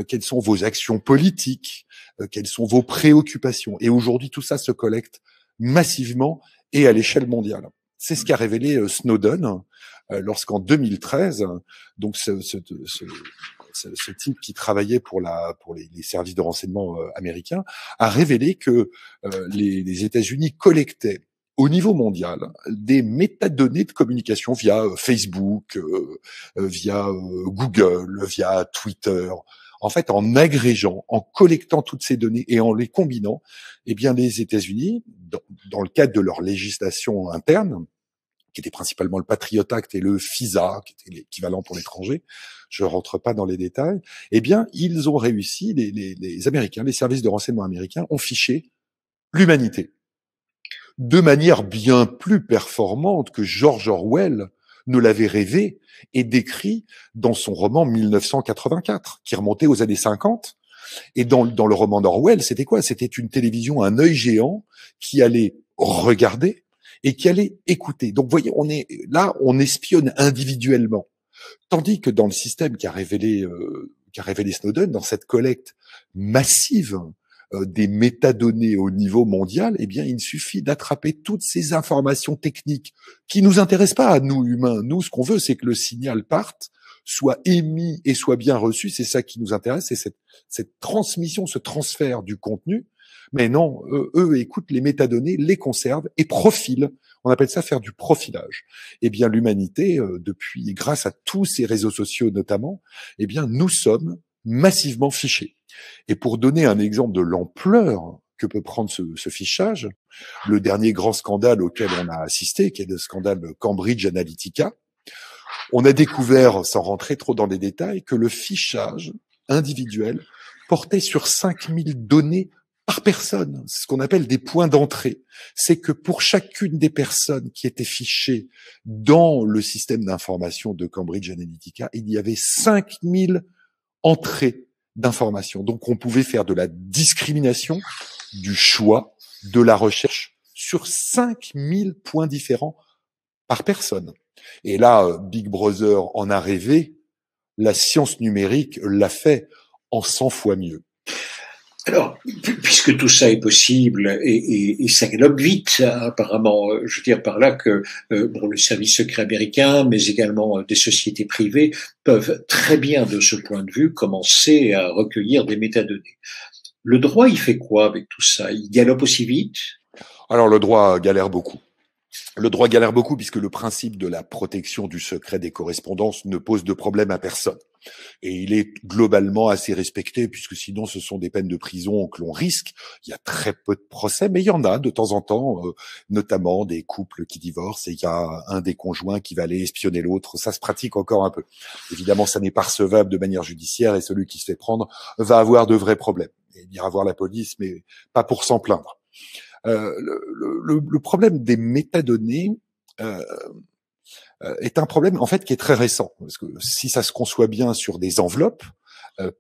quelles sont vos actions politiques, quelles sont vos préoccupations. Et aujourd'hui, tout ça se collecte massivement et à l'échelle mondiale. C'est ce qu'a révélé Snowden lorsqu'en 2013, donc ce type qui travaillait pour les services de renseignement américains, a révélé que les États-Unis collectaient au niveau mondial des métadonnées de communication via Facebook, via Google, via Twitter, En fait, en agrégeant, en collectant toutes ces données et en les combinant, eh bien, les États-Unis, dans le cadre de leur législation interne, qui était principalement le Patriot Act et le FISA, qui était l'équivalent pour l'étranger, je rentre pas dans les détails, eh bien, ils ont réussi, les Américains, les services de renseignement américains ont fiché l'humanité de manière bien plus performante que George Orwell ne l'avait rêvé et décrit dans son roman 1984, qui remontait aux années 50. Et dans le roman d'Orwell, c'était quoi? C'était une télévision, un œil géant qui allait regarder et qui allait écouter. Donc, vous voyez, on espionne individuellement. Tandis que dans le système qu'a révélé Snowden, dans cette collecte massive des métadonnées au niveau mondial, eh bien, il suffit d'attraper toutes ces informations techniques qui nous intéressent pas à nous humains. Nous, ce qu'on veut, c'est que le signal parte, soit émis et soit bien reçu. C'est ça qui nous intéresse, c'est cette transmission, ce transfert du contenu. Mais non, eux écoutent les métadonnées, les conservent et profilent. On appelle ça faire du profilage. Eh bien, l'humanité, depuis, grâce à tous ces réseaux sociaux notamment, eh bien, nous sommes massivement fichés. Et pour donner un exemple de l'ampleur que peut prendre ce fichage, le dernier grand scandale auquel on a assisté, qui est le scandale Cambridge Analytica, on a découvert, sans rentrer trop dans les détails, que le fichage individuel portait sur 5000 données par personne. C'est ce qu'on appelle des points d'entrée. C'est que pour chacune des personnes qui étaient fichées dans le système d'information de Cambridge Analytica, il y avait 5000 entrées d'informations. Donc, on pouvait faire de la discrimination, du choix, de la recherche sur 5000 points différents par personne. Et là, Big Brother en a rêvé, la science numérique l'a fait en 100 fois mieux. Alors, puisque tout ça est possible et ça galope vite, hein, apparemment, je veux dire par là que le service secret américain, mais également des sociétés privées peuvent très bien, de ce point de vue, commencer à recueillir des métadonnées. Le droit, il fait quoi avec tout ça? Il galope aussi vite? Alors, le droit galère beaucoup. Le droit galère beaucoup puisque le principe de la protection du secret des correspondances ne pose de problème à personne. Et il est globalement assez respecté puisque sinon ce sont des peines de prison que l'on risque. Il y a très peu de procès, mais il y en a de temps en temps, notamment des couples qui divorcent et il y a un des conjoints qui va aller espionner l'autre. Ça se pratique encore un peu. Évidemment, ça n'est pas recevable de manière judiciaire et celui qui se fait prendre va avoir de vrais problèmes. Il ira voir la police, mais pas pour s'en plaindre. Le problème des métadonnées est un problème en fait qui est très récent, parce que si ça se conçoit bien sur des enveloppes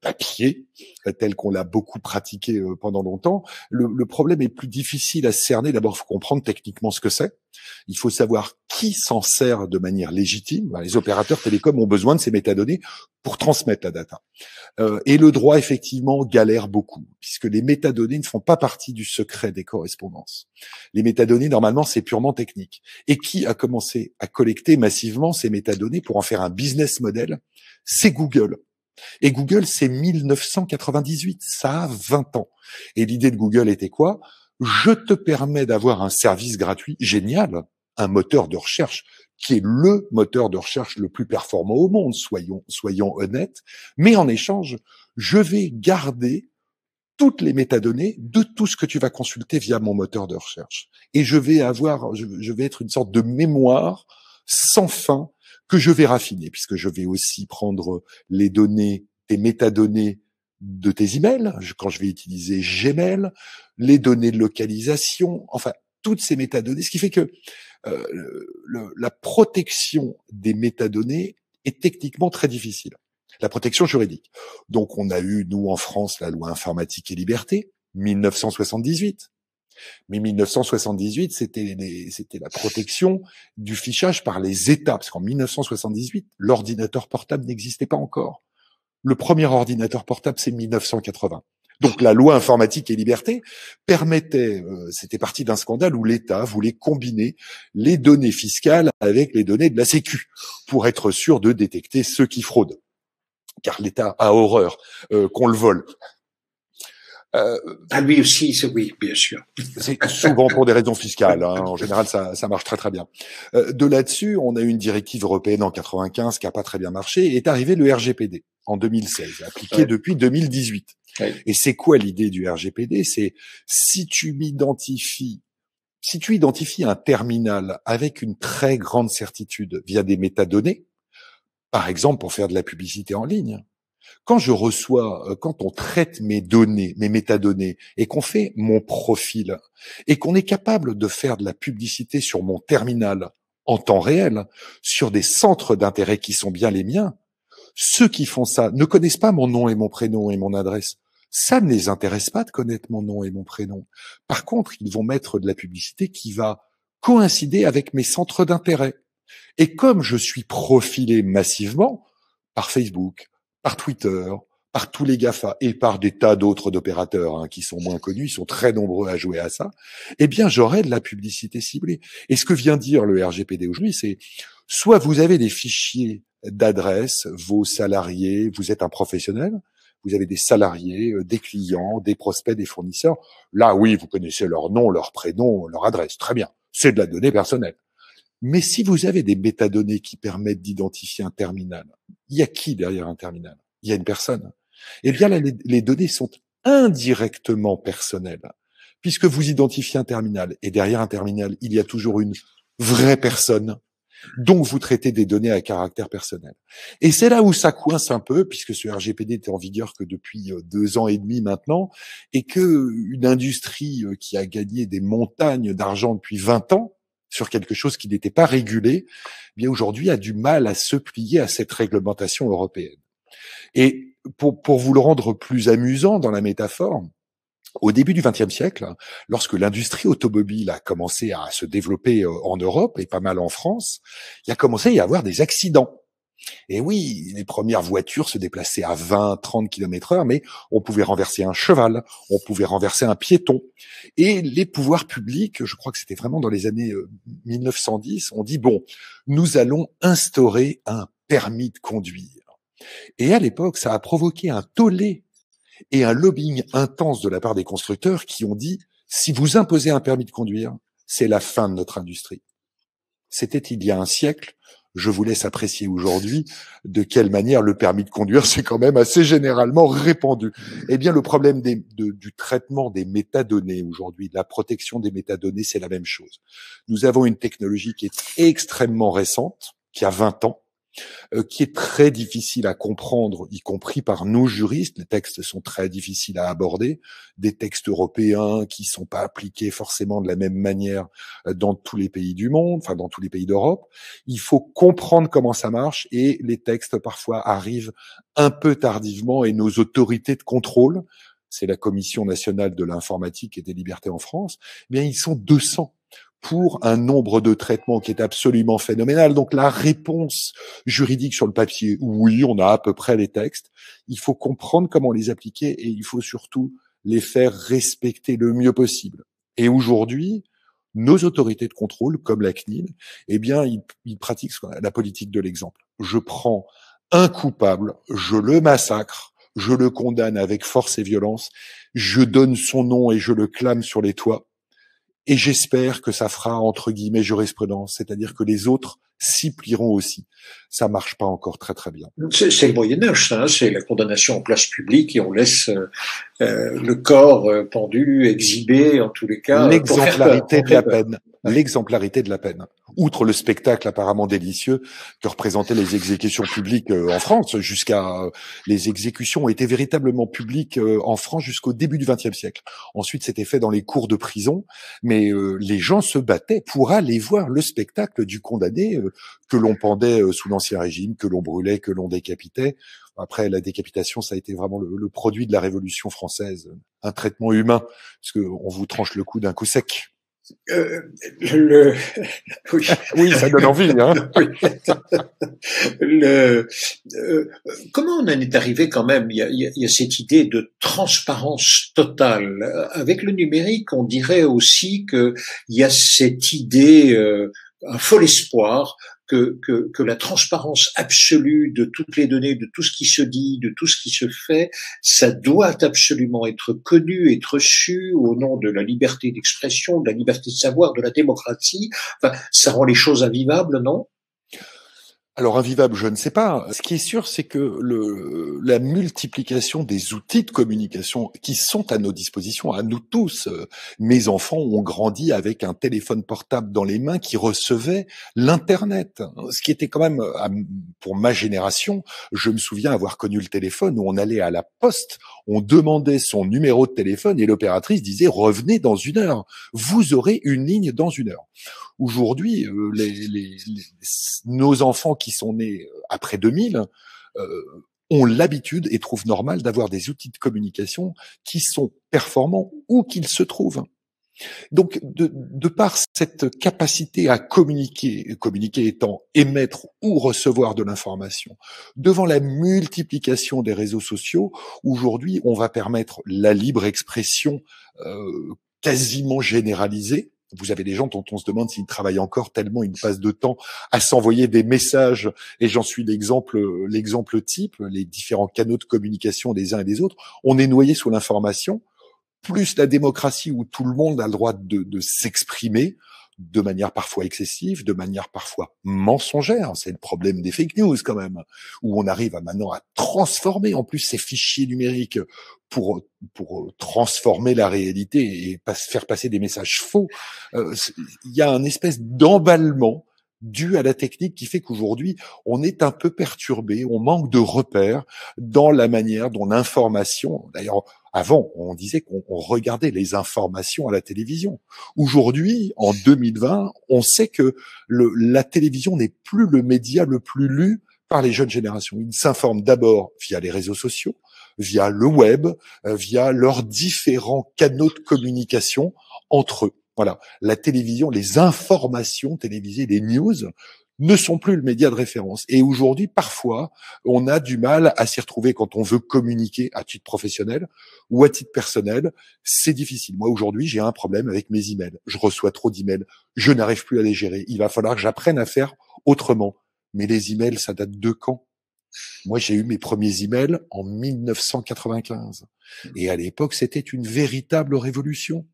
papier, tel qu'on l'a beaucoup pratiqué pendant longtemps, le problème est plus difficile à cerner. D'abord, il faut comprendre techniquement ce que c'est. Il faut savoir qui s'en sert de manière légitime. Les opérateurs télécoms ont besoin de ces métadonnées pour transmettre la data. Et le droit, effectivement, galère beaucoup, puisque les métadonnées ne font pas partie du secret des correspondances. Les métadonnées, normalement, c'est purement technique. Et qui a commencé à collecter massivement ces métadonnées pour en faire un business model? C'est Google. Et Google, c'est 1998, ça a 20 ans. Et l'idée de Google était quoi? Je te permets d'avoir un service gratuit génial, un moteur de recherche qui est le moteur de recherche le plus performant au monde, soyons honnêtes, mais en échange, je vais garder toutes les métadonnées de tout ce que tu vas consulter via mon moteur de recherche. Et je vais être une sorte de mémoire sans fin que je vais raffiner, puisque je vais aussi prendre les données, tes métadonnées de tes emails, quand je vais utiliser Gmail, les données de localisation, enfin, toutes ces métadonnées, ce qui fait que la protection des métadonnées est techniquement très difficile. La protection juridique. Donc, on a eu, nous, en France, la loi informatique et liberté, 1978. Mais 1978, c'était la protection du fichage par les États, parce qu'en 1978, l'ordinateur portable n'existait pas encore. Le premier ordinateur portable, c'est 1980. Donc la loi informatique et liberté permettait, c'était parti d'un scandale où l'État voulait combiner les données fiscales avec les données de la Sécu pour être sûr de détecter ceux qui fraudent. Car l'État a horreur qu'on le vole. Lui aussi, oui, bien sûr. C'est souvent pour des raisons fiscales. Hein. En général, ça marche très très bien. De là-dessus, on a eu une directive européenne en 95 qui a pas très bien marché et est arrivé le RGPD en 2016, appliqué depuis 2018. Ouais. Et c'est quoi l'idée du RGPD? C'est si tu identifies un terminal avec une très grande certitude via des métadonnées, par exemple pour faire de la publicité en ligne, quand on traite mes données, mes métadonnées, et qu'on fait mon profil, et qu'on est capable de faire de la publicité sur mon terminal en temps réel, sur des centres d'intérêt qui sont bien les miens, ceux qui font ça ne connaissent pas mon nom et mon prénom et mon adresse. Ça ne les intéresse pas de connaître mon nom et mon prénom. Par contre, ils vont mettre de la publicité qui va coïncider avec mes centres d'intérêt. Et comme je suis profilé massivement par Facebook, par Twitter, par tous les GAFA et par des tas d'autres d'opérateurs qui sont moins connus, ils sont très nombreux à jouer à ça, eh bien j'aurai de la publicité ciblée. Et ce que vient dire le RGPD aujourd'hui, c'est soit vous avez des fichiers d'adresses, vos salariés, vous êtes un professionnel, vous avez des salariés, des clients, des prospects, des fournisseurs. Là, oui, vous connaissez leur nom, leur prénom, leur adresse. Très bien. C'est de la donnée personnelle. Mais si vous avez des métadonnées qui permettent d'identifier un terminal, il y a qui derrière un terminal? Il y a une personne. Eh bien, là, les données sont indirectement personnelles, puisque vous identifiez un terminal, et derrière un terminal, il y a toujours une vraie personne, donc vous traitez des données à caractère personnel. Et c'est là où ça coince un peu, puisque ce RGPD était en vigueur que depuis 2 ans et demi maintenant, et que une industrie qui a gagné des montagnes d'argent depuis 20 ans, sur quelque chose qui n'était pas régulé, eh bien aujourd'hui a du mal à se plier à cette réglementation européenne. Et pour vous le rendre plus amusant dans la métaphore, au début du XXe siècle, lorsque l'industrie automobile a commencé à se développer en Europe et pas mal en France, il a commencé à y avoir des accidents. Et oui, les premières voitures se déplaçaient à 20, 30 km/h, mais on pouvait renverser un cheval, on pouvait renverser un piéton. Et les pouvoirs publics, je crois que c'était vraiment dans les années 1910, ont dit, bon, nous allons instaurer un permis de conduire. Et à l'époque, ça a provoqué un tollé et un lobbying intense de la part des constructeurs qui ont dit, si vous imposez un permis de conduire, c'est la fin de notre industrie. C'était il y a un siècle. Je vous laisse apprécier aujourd'hui de quelle manière le permis de conduire s'est quand même assez généralement répandu. Eh bien, le problème du traitement des métadonnées aujourd'hui, de la protection des métadonnées, c'est la même chose. Nous avons une technologie qui est extrêmement récente, qui a 20 ans, qui est très difficile à comprendre, y compris par nos juristes. Les textes sont très difficiles à aborder, des textes européens qui sont pas appliqués forcément de la même manière dans tous les pays du monde, enfin dans tous les pays d'Europe. Il faut comprendre comment ça marche et les textes parfois arrivent un peu tardivement et nos autorités de contrôle, c'est la Commission nationale de l'informatique et des libertés en France, eh bien ils sont 200 pour un nombre de traitements qui est absolument phénoménal. Donc la réponse juridique sur le papier, oui, on a à peu près les textes. Il faut comprendre comment les appliquer et il faut surtout les faire respecter le mieux possible. Et aujourd'hui, nos autorités de contrôle, comme la CNIL, eh bien, ils pratiquent la politique de l'exemple. Je prends un coupable, je le massacre, je le condamne avec force et violence, je donne son nom et je le clame sur les toits. Et j'espère que ça fera, entre guillemets, jurisprudence, c'est-à-dire que les autres s'y plieront aussi. Ça marche pas encore très très bien. C'est le Moyen-Âge, ça, c'est la condamnation en place publique et on laisse le corps pendu, exhibé, en tous les cas. L'exemplarité de la peine. L'exemplarité de la peine. Outre le spectacle apparemment délicieux que représentaient les exécutions publiques en France, les exécutions ont été véritablement publiques en France jusqu'au début du XXe siècle. Ensuite, c'était fait dans les cours de prison, mais les gens se battaient pour aller voir le spectacle du condamné que l'on pendait sous l'Ancien Régime, que l'on brûlait, que l'on décapitait. Après, la décapitation, ça a été vraiment le produit de la Révolution française, un traitement humain, parce que on vous tranche le cou d'un coup sec. Oui. Oui, ça donne envie, hein. Oui. Comment on en est arrivé quand même? Il y a cette idée de transparence totale. Avec le numérique, on dirait aussi que il y a cette idée, un fol espoir que la transparence absolue de toutes les données, de tout ce qui se dit, de tout ce qui se fait, ça doit absolument être connu, être su au nom de la liberté d'expression, de la liberté de savoir, de la démocratie. Enfin, ça rend les choses invivables, non? Alors invivable, je ne sais pas. Ce qui est sûr, c'est que la multiplication des outils de communication qui sont à nos dispositions, à nous tous. Mes enfants ont grandi avec un téléphone portable dans les mains qui recevait l'Internet. Ce qui était quand même, pour ma génération, je me souviens avoir connu le téléphone où on allait à la poste, on demandait son numéro de téléphone et l'opératrice disait revenez dans 1 heure. Vous aurez une ligne dans 1 heure. Aujourd'hui, nos enfants qui sont nés après 2000 ont l'habitude et trouvent normal d'avoir des outils de communication qui sont performants où qu'ils se trouvent. Donc, de par cette capacité à communiquer étant émettre ou recevoir de l'information, devant la multiplication des réseaux sociaux, aujourd'hui, on va permettre la libre expression quasiment généralisée. Vous avez des gens dont on se demande s'ils travaillent encore tellement ils passent de temps à s'envoyer des messages, et j'en suis l'exemple type, les différents canaux de communication des uns et des autres. On est noyé sous l'information, plus la démocratie où tout le monde a le droit de s'exprimer de manière parfois excessive, de manière parfois mensongère. C'est le problème des fake news quand même, où on arrive maintenant à transformer en plus ces fichiers numériques pour transformer la réalité et faire passer des messages faux. Il y a un espèce d'emballement dû à la technique qui fait qu'aujourd'hui, on est un peu perturbé, on manque de repères dans la manière dont l'information, d'ailleurs, avant, on disait qu'on regardait les informations à la télévision. Aujourd'hui, en 2020, on sait que la télévision n'est plus le média le plus lu par les jeunes générations. Ils s'informent d'abord via les réseaux sociaux, via le web, via leurs différents canaux de communication entre eux. Voilà, la télévision, les informations télévisées, les news ne sont plus le média de référence. Et aujourd'hui, parfois, on a du mal à s'y retrouver quand on veut communiquer à titre professionnel ou à titre personnel. C'est difficile. Moi, aujourd'hui, j'ai un problème avec mes emails. Je reçois trop d'emails. Je n'arrive plus à les gérer. Il va falloir que j'apprenne à faire autrement. Mais les emails, ça date de quand? Moi, j'ai eu mes premiers emails en 1995. Et à l'époque, c'était une véritable révolution.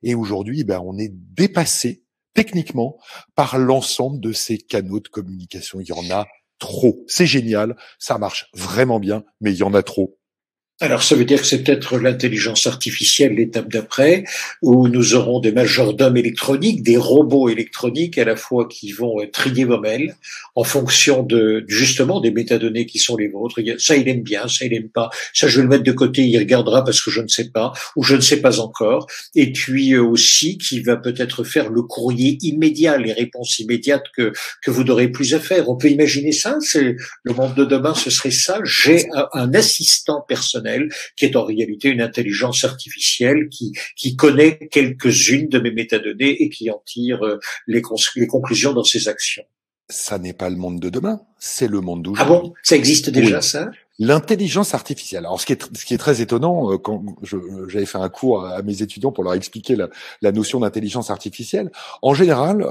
Et aujourd'hui, on est dépassé techniquement par l'ensemble de ces canaux de communication. Il y en a trop. C'est génial, ça marche vraiment bien, mais il y en a trop. Alors, ça veut dire que c'est peut-être l'intelligence artificielle, l'étape d'après, où nous aurons des majordomes électroniques, des robots électroniques à la fois qui vont trier vos mails en fonction justement des métadonnées qui sont les vôtres. Ça, il aime bien, ça, il aime pas. Ça, je vais le mettre de côté, il regardera parce que je ne sais pas, ou je ne sais pas encore. Et puis aussi, qui va peut-être faire le courrier immédiat, les réponses immédiates que vous n'aurez plus à faire. On peut imaginer ça, c'est le monde de demain, ce serait ça. J'ai un assistant personnel qui est en réalité une intelligence artificielle qui connaît quelques-unes de mes métadonnées et qui en tire les conclusions dans ses actions. Ça n'est pas le monde de demain, c'est le monde d'aujourd'hui. Ah bon, ça existe déjà, oui. Ça? L'intelligence artificielle. Alors, ce qui est très étonnant, quand j'avais fait un cours à mes étudiants pour leur expliquer la notion d'intelligence artificielle, en général,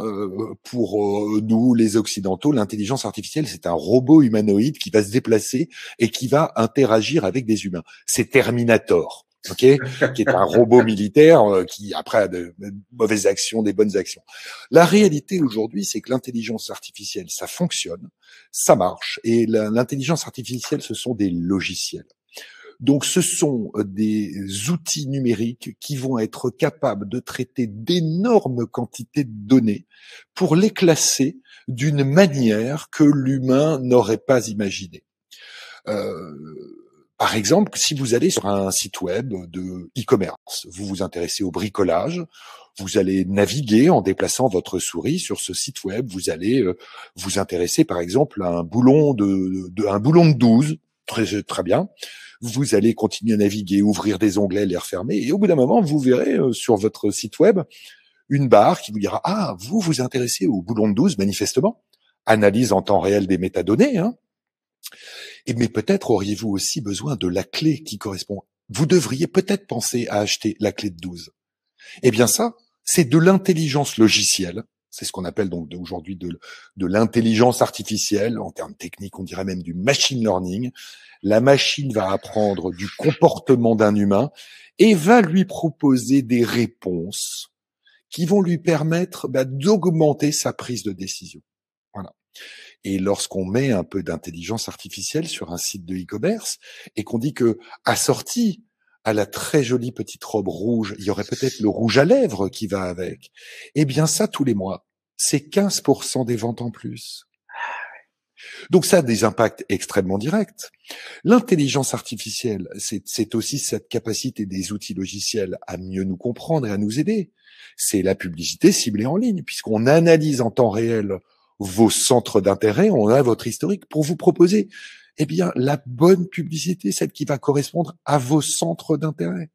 pour nous, les Occidentaux, l'intelligence artificielle, c'est un robot humanoïde qui va se déplacer et qui va interagir avec des humains. C'est Terminator. Okay, qui est un robot militaire qui après a de mauvaises actions, des bonnes actions. La réalité aujourd'hui, c'est que l'intelligence artificielle, ça fonctionne, ça marche, et l'intelligence artificielle, ce sont des logiciels. Donc, ce sont des outils numériques qui vont être capables de traiter d'énormes quantités de données pour les classer d'une manière que l'humain n'aurait pas imaginée. Par exemple, si vous allez sur un site web de e-commerce, vous vous intéressez au bricolage, vous allez naviguer en déplaçant votre souris sur ce site web, vous allez vous intéresser par exemple à un boulon de 12, très bien. Vous allez continuer à naviguer, ouvrir des onglets, les refermer, et au bout d'un moment, vous verrez sur votre site web une barre qui vous dira « Ah, vous vous intéressez au boulon de 12, manifestement. Analyse en temps réel des métadonnées, hein. » Mais peut-être auriez-vous aussi besoin de la clé qui correspond. Vous devriez peut-être penser à acheter la clé de 12. Eh bien ça, c'est de l'intelligence logicielle. C'est ce qu'on appelle donc aujourd'hui de l'intelligence artificielle. En termes techniques, on dirait même du machine learning. La machine va apprendre du comportement d'un humain et va lui proposer des réponses qui vont lui permettre d'augmenter sa prise de décision. Voilà. Et lorsqu'on met un peu d'intelligence artificielle sur un site de e-commerce et qu'on dit que, assorti à la très jolie petite robe rouge, il y aurait peut-être le rouge à lèvres qui va avec, eh bien ça, tous les mois, c'est 15% des ventes en plus. Donc ça a des impacts extrêmement directs. L'intelligence artificielle, c'est aussi cette capacité des outils logiciels à mieux nous comprendre et à nous aider. C'est la publicité ciblée en ligne, puisqu'on analyse en temps réel vos centres d'intérêt, on a votre historique pour vous proposer, eh bien, la bonne publicité, celle qui va correspondre à vos centres d'intérêt.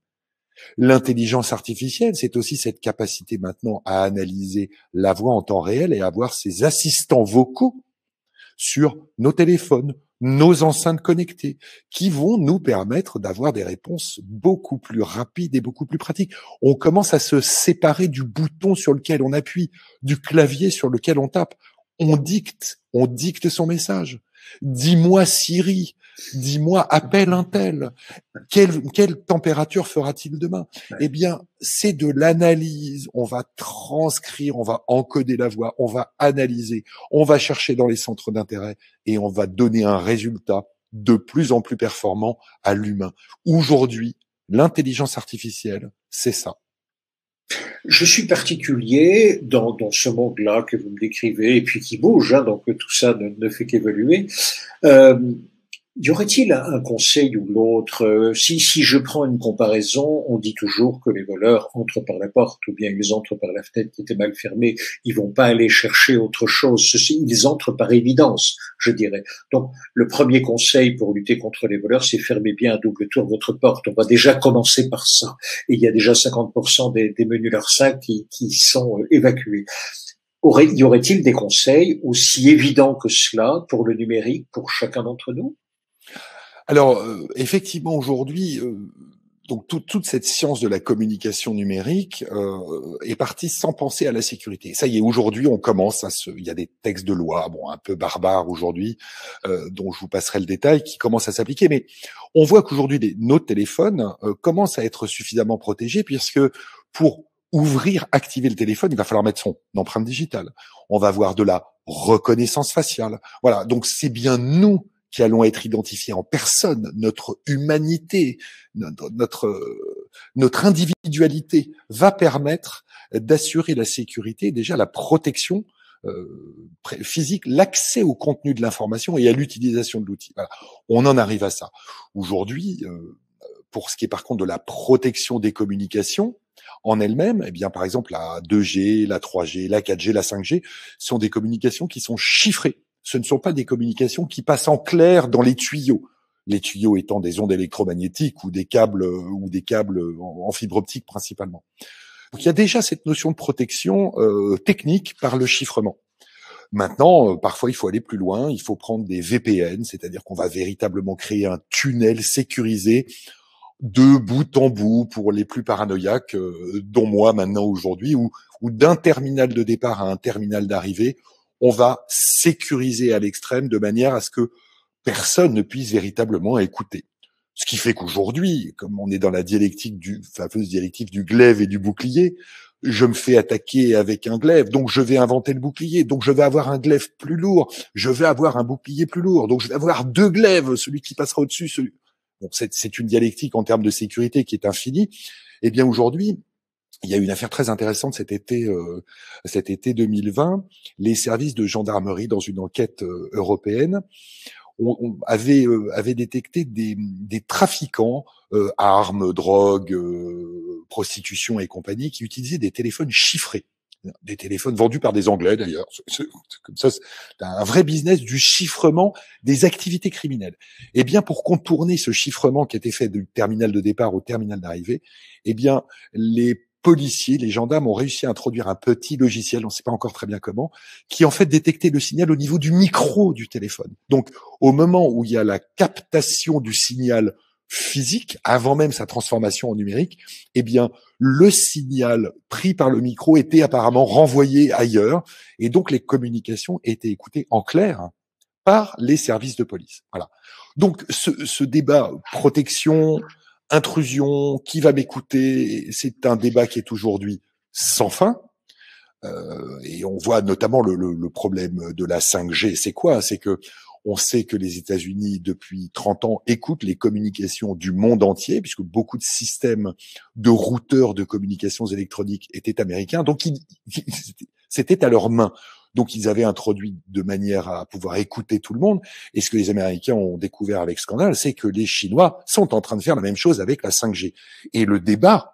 L'intelligence artificielle, c'est aussi cette capacité maintenant à analyser la voix en temps réel et à avoir ces assistants vocaux sur nos téléphones, nos enceintes connectées, qui vont nous permettre d'avoir des réponses beaucoup plus rapides et beaucoup plus pratiques. On commence à se séparer du bouton sur lequel on appuie, du clavier sur lequel on tape. On dicte son message. Dis-moi Siri, dis-moi appelle un tel. Quelle température fera-t-il demain? Eh bien, c'est de l'analyse. On va transcrire, on va encoder la voix, on va analyser, on va chercher dans les centres d'intérêt et on va donner un résultat de plus en plus performant à l'humain. Aujourd'hui, l'intelligence artificielle, c'est ça. Je suis particulier dans ce monde-là que vous me décrivez, et puis qui bouge, hein, donc tout ça ne fait qu'évoluer. Y aurait-il un conseil ou l'autre? Si je prends une comparaison, on dit toujours que les voleurs entrent par la porte ou bien ils entrent par la fenêtre qui était mal fermée. Ils vont pas aller chercher autre chose. Ils entrent par évidence, je dirais. Donc, le premier conseil pour lutter contre les voleurs, c'est fermer bien à double tour votre porte. On va déjà commencer par ça. Et il y a déjà 50% des menus larcins qui sont évacués. Y aurait-il des conseils aussi évidents que cela pour le numérique, pour chacun d'entre nous? Alors, effectivement, aujourd'hui, donc toute cette science de la communication numérique est partie sans penser à la sécurité. Ça y est, aujourd'hui, on commence il y a des textes de loi, bon, un peu barbares aujourd'hui, dont je vous passerai le détail, qui commencent à s'appliquer. Mais on voit qu'aujourd'hui, nos téléphones commencent à être suffisamment protégés, puisque pour activer le téléphone, il va falloir mettre son empreinte digitale. On va avoir de la reconnaissance faciale. Voilà, donc c'est bien nous qui allons être identifiés en personne, notre humanité, notre individualité va permettre d'assurer la sécurité, déjà la protection physique, l'accès au contenu de l'information et à l'utilisation de l'outil. Voilà. On en arrive à ça. Aujourd'hui, pour ce qui est par contre de la protection des communications en elles-mêmes, eh bien par exemple la 2G, la 3G, la 4G, la 5G sont des communications qui sont chiffrées. Ce ne sont pas des communications qui passent en clair dans les tuyaux. Les tuyaux étant des ondes électromagnétiques ou des câbles en fibre optique principalement. Donc il y a déjà cette notion de protection technique par le chiffrement. Maintenant, parfois il faut aller plus loin, il faut prendre des VPN, c'est-à-dire qu'on va véritablement créer un tunnel sécurisé de bout en bout pour les plus paranoïaques, dont moi maintenant aujourd'hui, ou d'un terminal de départ à un terminal d'arrivée, on va sécuriser à l'extrême de manière à ce que personne ne puisse véritablement écouter. Ce qui fait qu'aujourd'hui, comme on est dans la fameuse dialectique du glaive et du bouclier, je me fais attaquer avec un glaive, donc je vais inventer le bouclier, donc je vais avoir un glaive plus lourd, je vais avoir un bouclier plus lourd, donc je vais avoir deux glaives, celui qui passera au-dessus, Bon, c'est une dialectique en termes de sécurité qui est infinie. Eh bien aujourd'hui, il y a eu une affaire très intéressante cet été 2020. Les services de gendarmerie, dans une enquête européenne, avaient détecté des trafiquants, armes, drogue, prostitution et compagnie, qui utilisaient des téléphones chiffrés. Des téléphones vendus par des Anglais d'ailleurs. Comme ça, c'est un vrai business du chiffrement des activités criminelles. Eh bien, pour contourner ce chiffrement qui était fait du terminal de départ au terminal d'arrivée, eh bien, les policiers, les gendarmes ont réussi à introduire un petit logiciel, on ne sait pas encore très bien comment, qui en fait détectait le signal au niveau du micro du téléphone. Donc, au moment où il y a la captation du signal physique, avant même sa transformation en numérique, eh bien, le signal pris par le micro était apparemment renvoyé ailleurs, et donc les communications étaient écoutées en clair par les services de police. Voilà. Donc, ce débat protection, intrusion, qui va m'écouter, c'est un débat qui est aujourd'hui sans fin. Et on voit notamment le problème de la 5G. C'est quoi? C'est que on sait que les États-Unis, depuis 30 ans, écoutent les communications du monde entier, puisque beaucoup de systèmes de routeurs de communications électroniques étaient américains. Donc, c'était à leurs mains. Donc, ils avaient introduit de manière à pouvoir écouter tout le monde. Et ce que les Américains ont découvert avec scandale, c'est que les Chinois sont en train de faire la même chose avec la 5G. Et le débat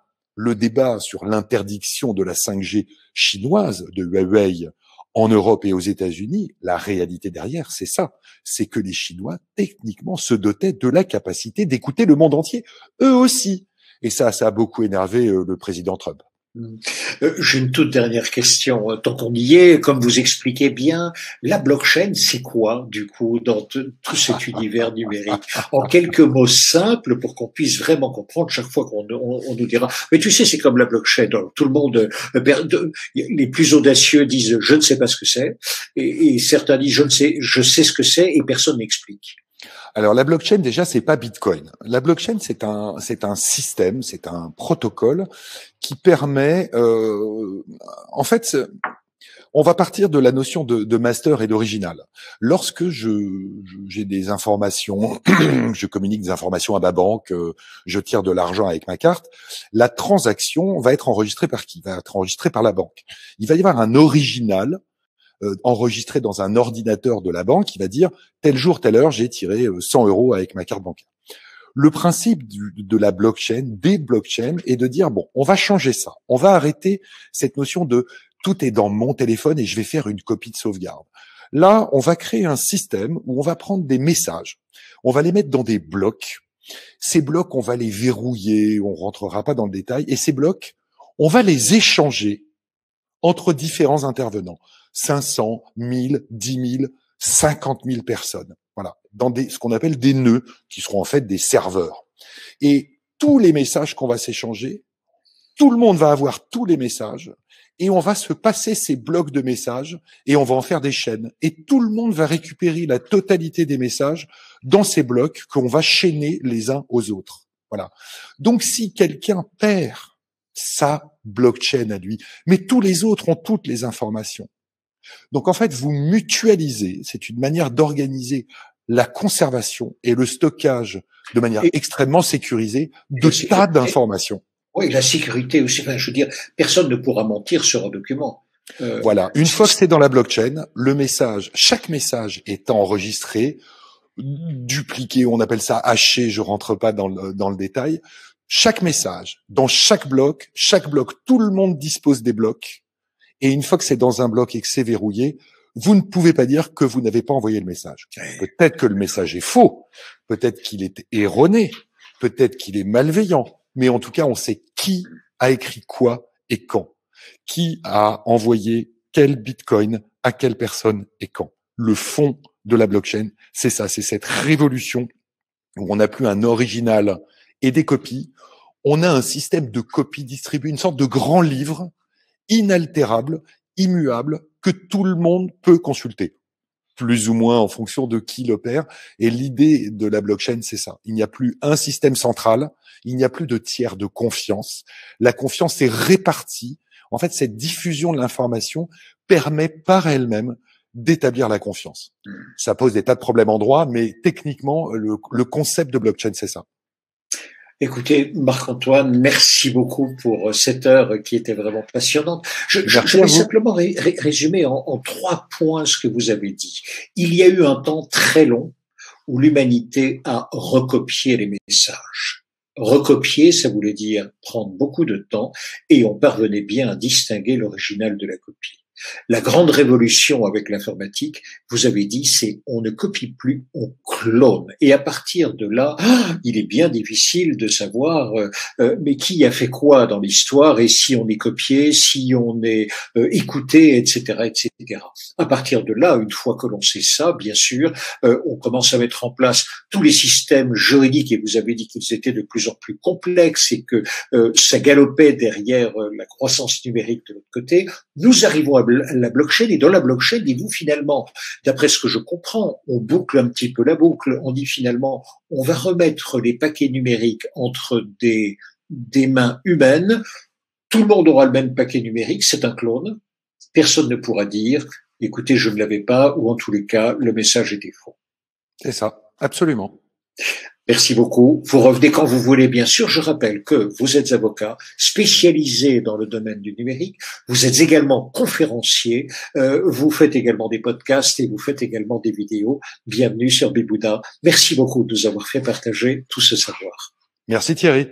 sur l'interdiction de la 5G chinoise, de Huawei, en Europe et aux États-Unis, la réalité derrière, c'est ça. C'est que les Chinois, techniquement, se dotaient de la capacité d'écouter le monde entier, eux aussi. Et ça a beaucoup énervé le président Trump. J'ai une toute dernière question. Tant qu'on y est, comme vous expliquez bien, la blockchain, c'est quoi, du coup, dans tout cet univers numérique? En quelques mots simples, pour qu'on puisse vraiment comprendre chaque fois qu'on nous dira. Mais tu sais, c'est comme la blockchain. Alors, tout le monde, les plus audacieux disent, je ne sais pas ce que c'est, et certains disent, je sais ce que c'est, et personne n'explique. Alors la blockchain déjà c'est pas Bitcoin. La blockchain c'est un système, c'est un protocole qui permet en fait on va partir de la notion de master et d'original. Lorsque j'ai des informations, je communique des informations à ma banque, je tire de l'argent avec ma carte, la transaction va être enregistrée par qui? Va être enregistrée par la banque. Il va y avoir un original enregistré dans un ordinateur de la banque qui va dire tel jour, telle heure, j'ai tiré 100 € avec ma carte bancaire. Le principe de la blockchain, des blockchains, est de dire bon, on va changer ça, on va arrêter cette notion de tout est dans mon téléphone et je vais faire une copie de sauvegarde. Là, on va créer un système où on va prendre des messages, on va les mettre dans des blocs. Ces blocs, on va les verrouiller, on rentrera pas dans le détail, et ces blocs, on va les échanger entre différents intervenants. 500, 1000, 10 000, 50 000 personnes. Voilà. Dans ce qu'on appelle des nœuds, qui seront en fait des serveurs. Et tous les messages qu'on va s'échanger, tout le monde va avoir tous les messages, et on va se passer ces blocs de messages, et on va en faire des chaînes. Et tout le monde va récupérer la totalité des messages dans ces blocs qu'on va chaîner les uns aux autres. Voilà. Donc, si quelqu'un perd sa blockchain à lui, mais tous les autres ont toutes les informations. Donc en fait, vous mutualisez, c'est une manière d'organiser la conservation et le stockage de manière extrêmement sécurisée de tas d'informations. Oui, la sécurité aussi. Enfin, je veux dire, personne ne pourra mentir sur un document. Voilà. Une fois que c'est dans la blockchain, le message, chaque message est enregistré, dupliqué, on appelle ça haché, je rentre pas dans le détail. Chaque message, dans chaque bloc, tout le monde dispose des blocs. Et une fois que c'est dans un bloc et que c'est verrouillé, vous ne pouvez pas dire que vous n'avez pas envoyé le message. Peut-être que le message est faux, peut-être qu'il est erroné, peut-être qu'il est malveillant, mais en tout cas, on sait qui a écrit quoi et quand, qui a envoyé quel bitcoin à quelle personne et quand. Le fond de la blockchain, c'est ça, c'est cette révolution où on n'a plus un original et des copies, on a un système de copies distribuées, une sorte de grand livre inaltérable, immuable, que tout le monde peut consulter, plus ou moins en fonction de qui l'opère. Et l'idée de la blockchain, c'est ça. Il n'y a plus un système central, il n'y a plus de tiers de confiance. La confiance est répartie. En fait, cette diffusion de l'information permet par elle-même d'établir la confiance. Ça pose des tas de problèmes en droit, mais techniquement, le concept de blockchain, c'est ça. Écoutez, Marc-Antoine, merci beaucoup pour cette heure qui était vraiment passionnante. Je vais simplement résumer en 3 points ce que vous avez dit. Il y a eu un temps très long où l'humanité a recopié les messages. Recopier, ça voulait dire prendre beaucoup de temps et on parvenait bien à distinguer l'original de la copie. La grande révolution avec l'informatique, vous avez dit, c'est on ne copie plus, on clone. Et à partir de là, il est bien difficile de savoir mais qui a fait quoi dans l'histoire et si on est copié, si on est écouté, etc., etc. À partir de là, une fois que l'on sait ça, bien sûr, on commence à mettre en place tous les systèmes juridiques et vous avez dit qu'ils étaient de plus en plus complexes et que ça galopait derrière la croissance numérique de l'autre côté. Nous arrivons à la blockchain et dans la blockchain, dites-vous finalement, d'après ce que je comprends, on boucle un petit peu la boucle, on dit finalement, on va remettre les paquets numériques entre des mains humaines, tout le monde aura le même paquet numérique, c'est un clone, personne ne pourra dire « écoutez, je ne l'avais pas » ou en tous les cas, le message était faux. C'est ça, absolument. Merci beaucoup. Vous revenez quand vous voulez, bien sûr. Je rappelle que vous êtes avocat spécialisé dans le domaine du numérique. Vous êtes également conférencier. Vous faites également des podcasts et vous faites également des vidéos. Bienvenue sur Bibouda. Merci beaucoup de nous avoir fait partager tout ce savoir. Merci Thierry.